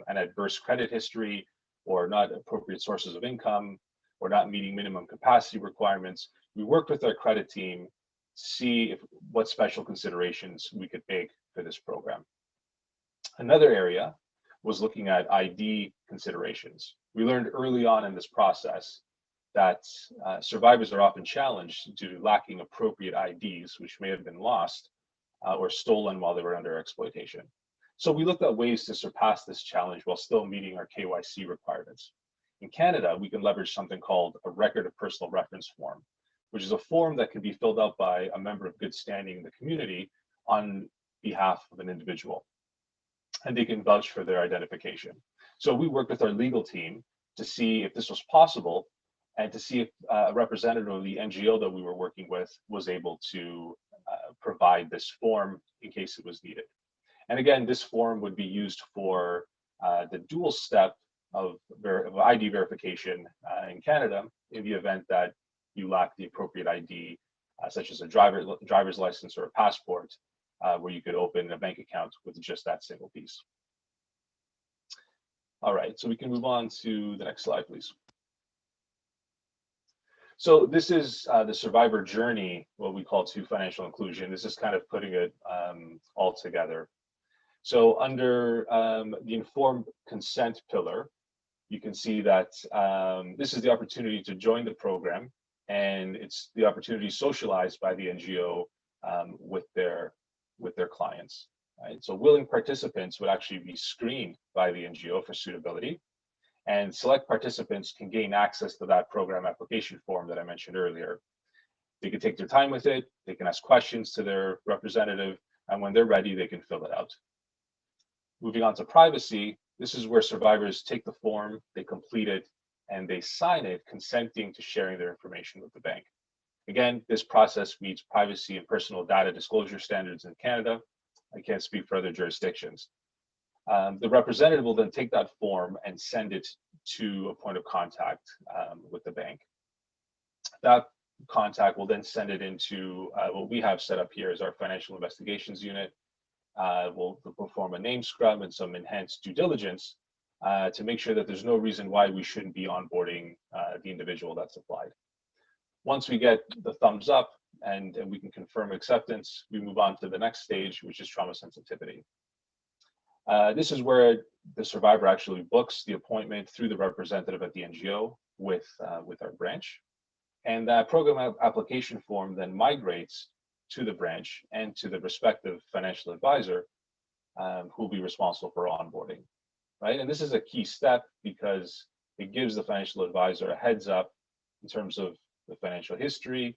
an adverse credit history or not appropriate sources of income or not meeting minimum capacity requirements, we worked with our credit team to see what special considerations we could make for this program. Another area was looking at ID considerations. We learned early on in this process that survivors are often challenged due to lacking appropriate IDs, which may have been lost or stolen while they were under exploitation. So we looked at ways to surpass this challenge while still meeting our KYC requirements. In Canada, we can leverage something called a record of personal reference form, which is a form that can be filled out by a member of good standing in the community on behalf of an individual, and they can vouch for their identification. So we worked with our legal team to see if this was possible and to see if a representative of the NGO that we were working with was able to provide this form in case it was needed. And again, this form would be used for the dual step of ID verification in Canada in the event that you lack the appropriate ID, such as a driver's license or a passport, where you could open a bank account with just that single piece. All right, so we can move on to the next slide, please. So this is the survivor journey, what we call to financial inclusion. This is kind of putting it all together. So under the informed consent pillar, you can see that this is the opportunity to join the program, and it's the opportunity socialized by the NGO with their clients. Right? So willing participants would actually be screened by the NGO for suitability, and select participants can gain access to that program application form that I mentioned earlier. They can take their time with it, they can ask questions to their representative, and when they're ready, they can fill it out. Moving on to privacy, this is where survivors take the form, they complete it, and they sign it, consenting to sharing their information with the bank. Again, this process meets privacy and personal data disclosure standards in Canada. I can't speak for other jurisdictions. The representative will then take that form and send it to a point of contact with the bank. That contact will then send it into what we have set up here as our financial investigations unit. We'll perform a name scrub and some enhanced due diligence to make sure that there's no reason why we shouldn't be onboarding the individual that's applied. Once we get the thumbs up and we can confirm acceptance, we move on to the next stage, which is trauma sensitivity. This is where the survivor actually books the appointment through the representative at the NGO with our branch. And that program application form then migrates to the branch and to the respective financial advisor who will be responsible for onboarding, right? And this is a key step because it gives the financial advisor a heads up in terms of the financial history,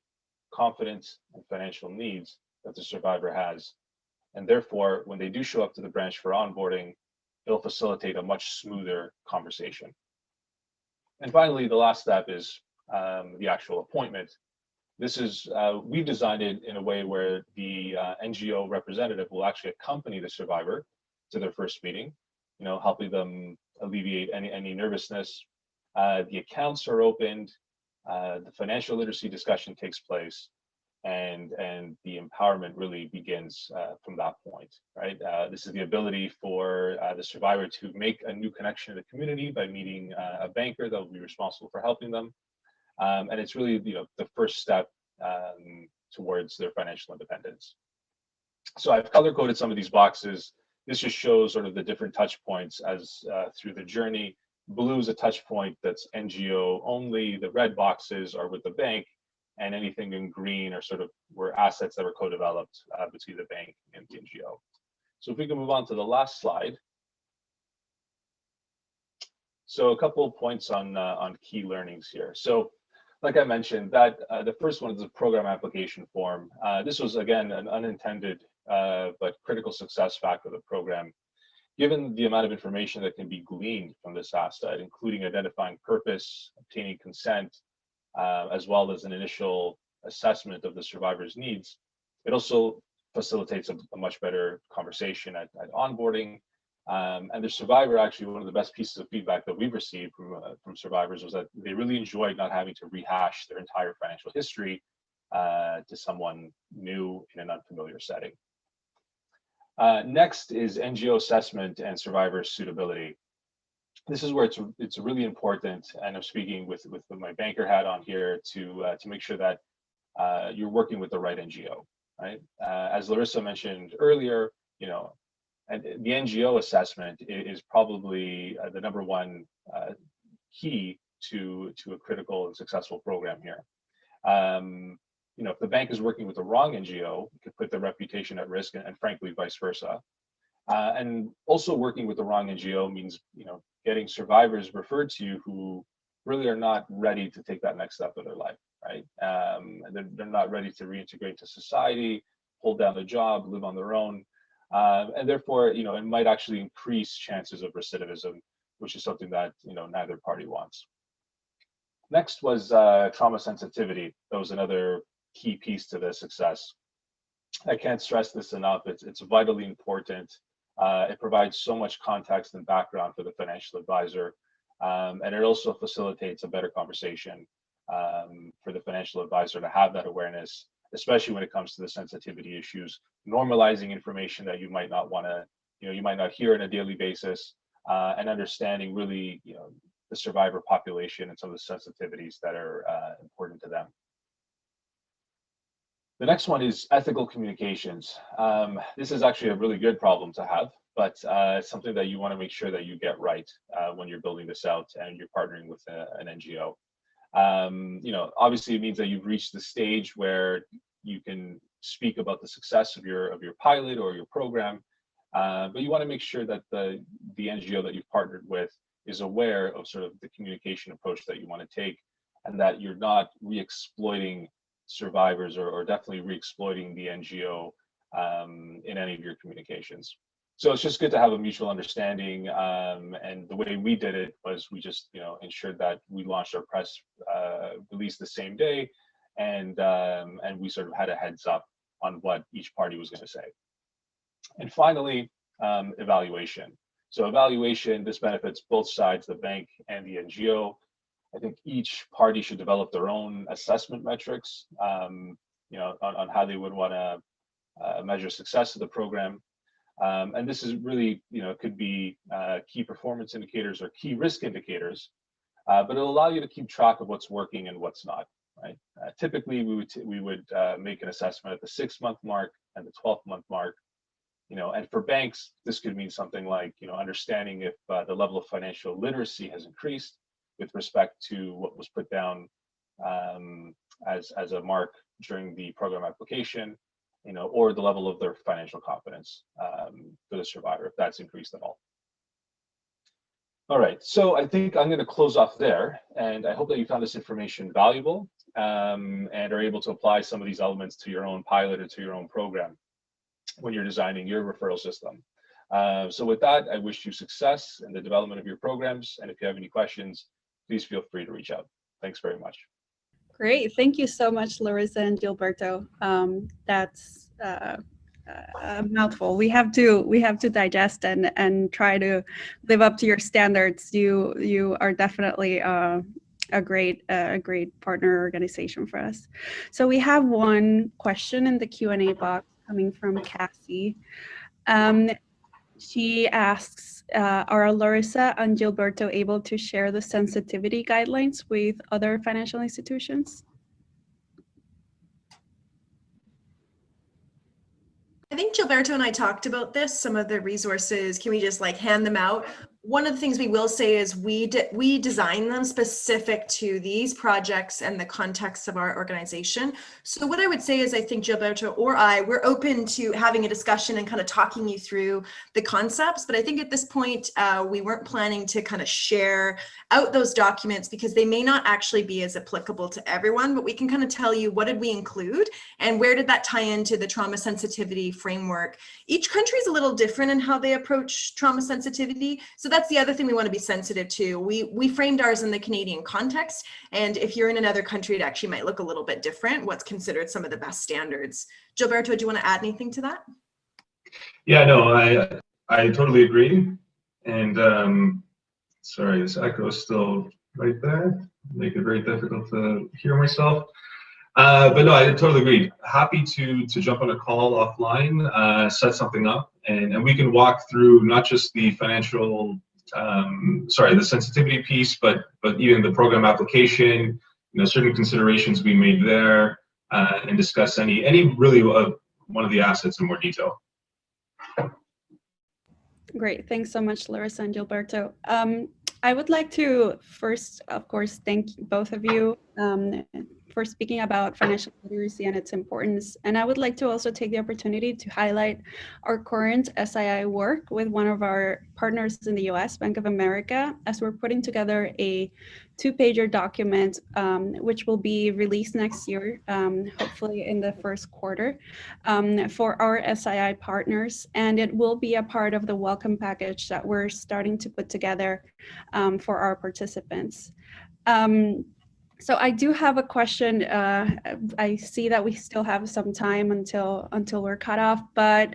confidence, and financial needs that the survivor has. And therefore, when they do show up to the branch for onboarding, it'll facilitate a much smoother conversation. And finally, the last step is the actual appointment. This is, we've designed it in a way where the NGO representative will actually accompany the survivor to their first meeting, helping them alleviate any nervousness. The accounts are opened, the financial literacy discussion takes place, and the empowerment really begins from that point, right? This is the ability for the survivor to make a new connection to the community by meeting a banker that will be responsible for helping them. And it's really the first step towards their financial independence. So I've color-coded some of these boxes. This just shows sort of the different touch points as through the journey. Blue is a touch point that's NGO only. The red boxes are with the bank, and anything in green are sort of were assets that were co-developed between the bank and the NGO. So if we can move on to the last slide. So a couple of points on key learnings here. So like I mentioned, that the first one is the program application form. This was, again, an unintended but critical success factor of the program. Given the amount of information that can be gleaned from this asset, including identifying purpose, obtaining consent, as well as an initial assessment of the survivor's needs, it also facilitates a much better conversation at onboarding. And the survivor, actually, one of the best pieces of feedback that we've received from survivors was that they really enjoyed not having to rehash their entire financial history to someone new in an unfamiliar setting. Next is NGO assessment and survivor suitability. This is where it's really important, and I'm speaking with my banker hat on here to make sure that you're working with the right NGO, right? As Larissa mentioned earlier, and the NGO assessment is probably the number one key to a critical and successful program here. If the bank is working with the wrong NGO, it could put their reputation at risk, and frankly, vice versa. And also working with the wrong NGO means, getting survivors referred to you who really are not ready to take that next step of their life, right? They're not ready to reintegrate to society, hold down a job, live on their own. And therefore, it might actually increase chances of recidivism, which is something that, neither party wants. Next was trauma sensitivity. That was another key piece to the success. I can't stress this enough. It's vitally important. It provides so much context and background for the financial advisor. And it also facilitates a better conversation for the financial advisor to have that awareness, especially when it comes to the sensitivity issues, normalizing information that you might not want to, you might not hear on a daily basis, and understanding really, the survivor population and some of the sensitivities that are important to them. The next one is ethical communications. This is actually a really good problem to have, but it's something that you want to make sure that you get right when you're building this out and you're partnering with an NGO. Obviously it means that you've reached the stage where you can speak about the success of your pilot or your program, but you want to make sure that the NGO that you've partnered with is aware of sort of the communication approach that you want to take, and that you're not re-exploiting survivors or definitely re-exploiting the NGO in any of your communications. So it's just good to have a mutual understanding, and the way we did it was we just ensured that we launched our press release the same day, and we sort of had a heads up on what each party was going to say. And finally, evaluation. So evaluation, this benefits both sides, the bank and the NGO. I think each party should develop their own assessment metrics, on how they would want to measure success of the program. And this is really, could be key performance indicators or key risk indicators, but it'll allow you to keep track of what's working and what's not, right? Typically, we would make an assessment at the 6-month mark and the 12th month mark. And for banks, this could mean something like, understanding if the level of financial literacy has increased with respect to what was put down as a mark during the program application, or the level of their financial confidence for the survivor, if that's increased at all. All right, so I think I'm going to close off there, and I hope that you found this information valuable and are able to apply some of these elements to your own pilot or to your own program when you're designing your referral system. So with that, I wish you success in the development of your programs, and if you have any questions, please feel free to reach out. Thanks very much. Great, thank you so much, Larissa and Gilberto. That's a mouthful. We have to digest and try to live up to your standards. You are definitely a great partner organization for us. So we have one question in the Q&A box coming from Cassie. She asks, are Larissa and Gilberto able to share the sensitivity guidelines with other financial institutions? I think Gilberto and I talked about this, some of the resources. Can we just hand them out? One of the things we will say is we design them specific to these projects and the context of our organization. So what I would say is I think Gilberto or we're open to having a discussion and kind of talking you through the concepts. But I think at this point, we weren't planning to kind of share out those documents because they may not actually be as applicable to everyone, but we can kind of tell you what did we include and where did that tie into the trauma sensitivity framework. Each country is a little different in how they approach trauma sensitivity. So that's the other thing we want to be sensitive to. We framed ours in the Canadian context, and if you're in another country, it actually might look a little bit different, what's considered some of the best standards. Gilberto, do you want to add anything to that? Yeah, no, I totally agree. And sorry, this echo is still right there. Make it very difficult to hear myself. But no, I totally agree. Happy to jump on a call offline, set something up, and we can walk through not just the financial, the sensitivity piece, but even the program application, certain considerations we made there, and discuss any really one of the assets in more detail. Great, thanks so much, Larissa and Gilberto. I would like to first, of course, thank both of you for speaking about financial literacy and its importance. And I would like to also take the opportunity to highlight our current SII work with one of our partners in the US, Bank of America, as we're putting together a 2-pager document, which will be released next year, hopefully in the first quarter, for our SII partners. And it will be a part of the welcome package that we're starting to put together for our participants. So I do have a question. I see that we still have some time until we're cut off, but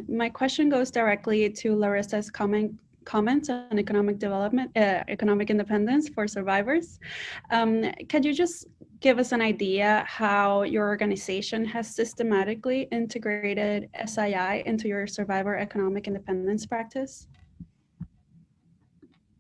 my question goes directly to Larissa's comments on economic development, economic independence for survivors. Could you just give us an idea how your organization has systematically integrated SII into your survivor economic independence practice?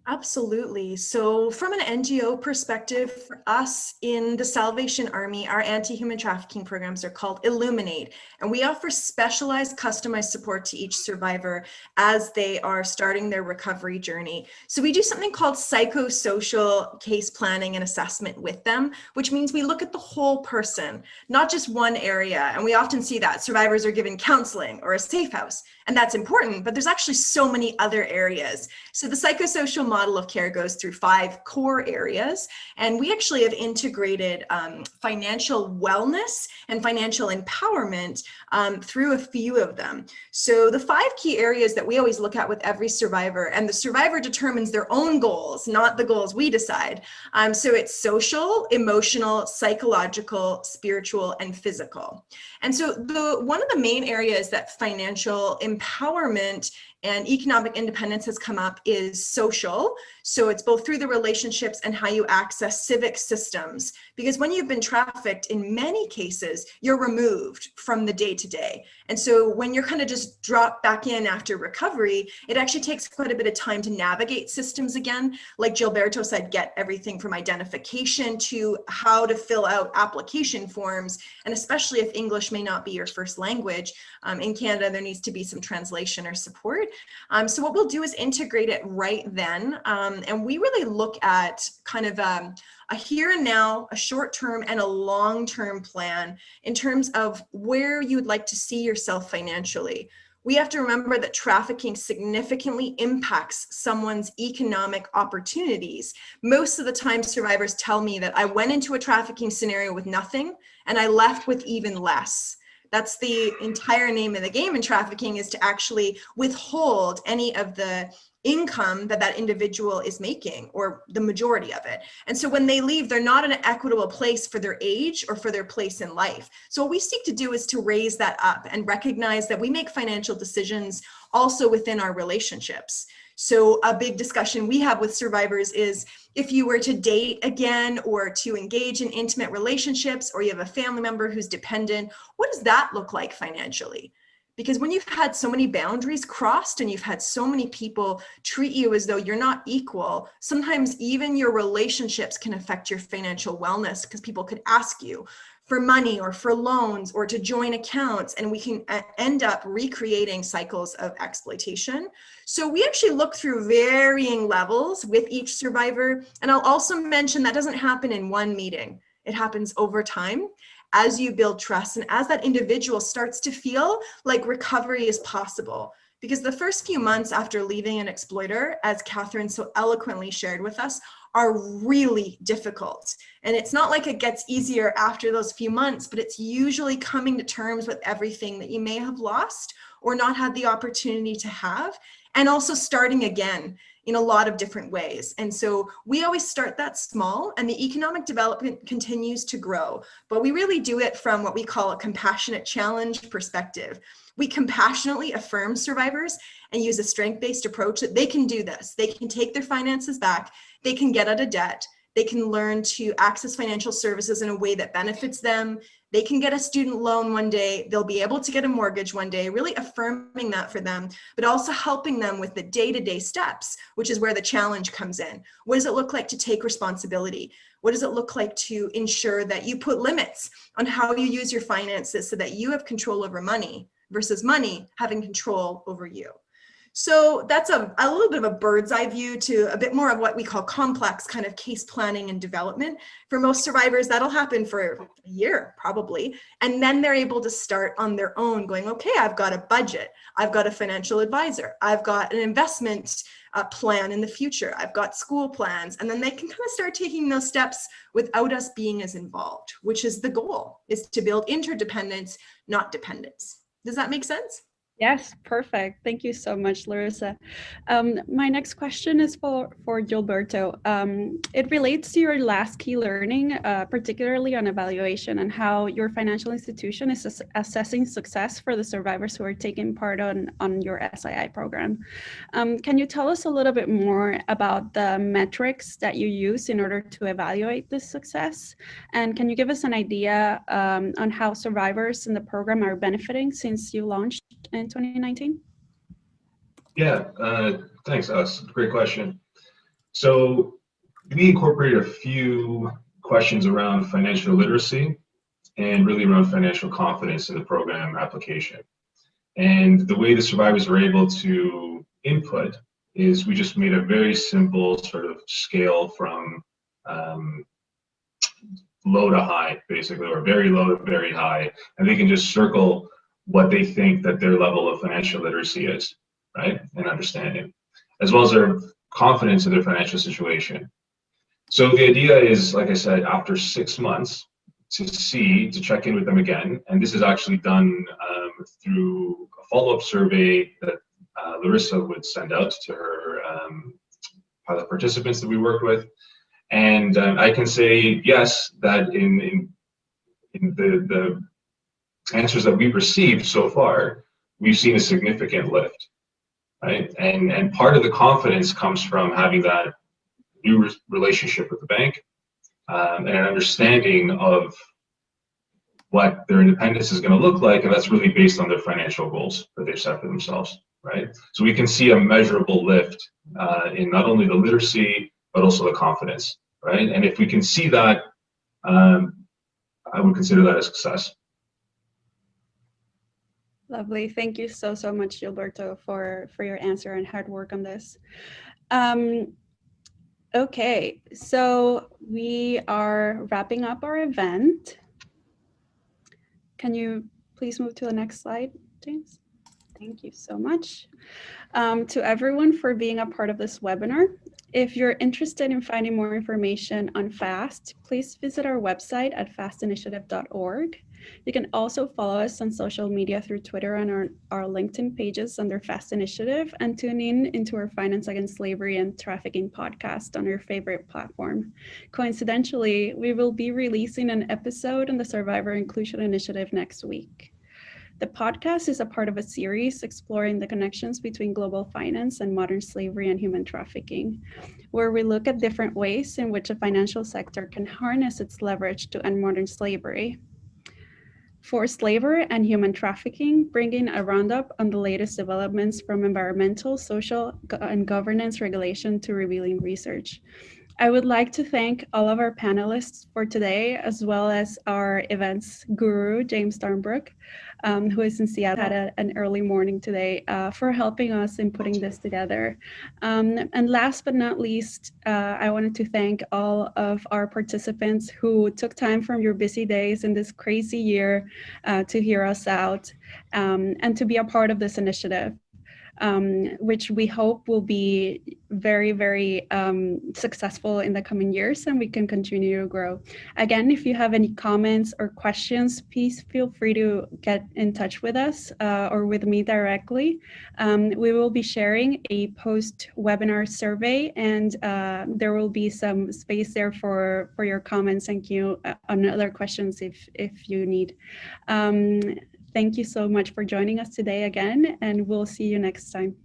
Absolutely. So from an NGO perspective, for us in the Salvation Army, our anti-human trafficking programs are called Illuminate, and we offer specialized, customized support to each survivor as they are starting their recovery journey. So we do something called psychosocial case planning and assessment with them, which means we look at the whole person, not just one area. And we often see that survivors are given counseling or a safe house, and that's important, but there's actually so many other areas. So the psychosocial model of care goes through 5 core areas, and we actually have integrated financial wellness and financial empowerment through a few of them. So the 5 key areas that we always look at with every survivor, and the survivor determines their own goals, not the goals we decide. So it's social, emotional, psychological, spiritual, and physical. And so one of the main areas that financial empowerment and economic independence has come up is social. level. So it's both through the relationships and how you access civic systems. Because when you've been trafficked, in many cases, you're removed from the day-to-day. And so when you're kind of just dropped back in after recovery, it actually takes quite a bit of time to navigate systems again. Like Gilberto said, get everything from identification to how to fill out application forms. And especially if English may not be your first language, in Canada, there needs to be some translation or support. So what we'll do is integrate it right then. And we really look at kind of a here and now, a short-term and a long-term plan in terms of where you would like to see yourself financially. We have to remember that trafficking significantly impacts someone's economic opportunities. Most of the time, survivors tell me that I went into a trafficking scenario with nothing and I left with even less. That's the entire name of the game in trafficking, is to actually withhold any of the income that that individual is making, or the majority of it. And so when they leave, they're not in an equitable place for their age or for their place in life. So what we seek to do is to raise that up and recognize that we make financial decisions also within our relationships. So a big discussion we have with survivors is, if you were to date again or to engage in intimate relationships, or you have a family member who's dependent, what does that look like financially? Because when you've had so many boundaries crossed and you've had so many people treat you as though you're not equal, sometimes even your relationships can affect your financial wellness, because people could ask you for money or for loans or to join accounts, and we can end up recreating cycles of exploitation. So we actually look through varying levels with each survivor. And I'll also mention that doesn't happen in one meeting. It happens over time as you build trust and as that individual starts to feel like recovery is possible. Because the first few months after leaving an exploiter, as Catherine so eloquently shared with us, are really difficult. And it's not like it gets easier after those few months, but it's usually coming to terms with everything that you may have lost or not had the opportunity to have, and also starting again in a lot of different ways. And so we always start that small, and the economic development continues to grow, but we really do it from what we call a compassionate challenge perspective. We compassionately affirm survivors and use a strength-based approach that they can do this. They can take their finances back, they can get out of debt, they can learn to access financial services in a way that benefits them, they can get a student loan one day, they'll be able to get a mortgage one day, really affirming that for them, but also helping them with the day-to-day steps, which is where the challenge comes in. What does it look like to take responsibility? What does it look like to ensure that you put limits on how you use your finances so that you have control over money versus money having control over you? So that's a little bit of a bird's eye view to a bit more of what we call complex kind of case planning and development. For most survivors, that'll happen for a year probably. And then they're able to start on their own going, okay, I've got a budget, I've got a financial advisor, I've got an investment plan in the future, I've got school plans. And then they can kind of start taking those steps without us being as involved, which is the goal, is to build interdependence, not dependence. Does that make sense? Yes, perfect. Thank you so much, Larissa. My next question is for Gilberto. It relates to your last key learning, particularly on evaluation and how your financial institution is assessing success for the survivors who are taking part on your SII program. Can you tell us a little bit more about the metrics that you use in order to evaluate this success? And can you give us an idea on how survivors in the program are benefiting since you launched in 2019? Yeah, thanks, Alex. Great question. So we incorporated a few questions around financial literacy and really around financial confidence in the program application. And the way the survivors were able to input is we just made a very simple sort of scale from low to high, basically, or very low to very high. And they can just circle what they think that their level of financial literacy is, right, and understanding, as well as their confidence in their financial situation. So the idea is, like I said, after 6 months, to check in with them again, and this is actually done through a follow-up survey that Larissa would send out to her pilot participants that we worked with, and I can say yes, that in the answers that we've received so far, we've seen a significant lift. right? And part of the confidence comes from having that new relationship with the bank, and an understanding of what their independence is going to look like, and that's really based on their financial goals that they've set for themselves, right? So we can see a measurable lift in not only the literacy, but also the confidence, right? And if we can see that, I would consider that a success. Lovely. Thank you so much, Gilberto, for your answer and hard work on this. Okay, so we are wrapping up our event. Can you please move to the next slide, James? Thank you so much. To everyone for being a part of this webinar. If you're interested in finding more information on FAST, please visit our website at fastinitiative.org. You can also follow us on social media through Twitter and our LinkedIn pages under FAST Initiative, and tune into our Finance Against Slavery and Trafficking podcast on your favorite platform. Coincidentally, we will be releasing an episode on the Survivor Inclusion Initiative next week. The podcast is a part of a series exploring the connections between global finance and modern slavery and human trafficking, where we look at different ways in which the financial sector can harness its leverage to end modern slavery. Forced labor and human trafficking, bringing a roundup on the latest developments from environmental, social, and governance regulation to revealing research. I would like to thank all of our panelists for today, as well as our events guru, James Starnbrook, who is in Seattle, had an early morning today, for helping us in putting this together. And last but not least, I wanted to thank all of our participants who took time from your busy days in this crazy year to hear us out and to be a part of this initiative. Which we hope will be very, very successful in the coming years, and we can continue to grow. Again, if you have any comments or questions, please feel free to get in touch with us or with me directly. We will be sharing a post-webinar survey, and there will be some space there for your comments and other questions if you need. Thank you so much for joining us today again, and we'll see you next time.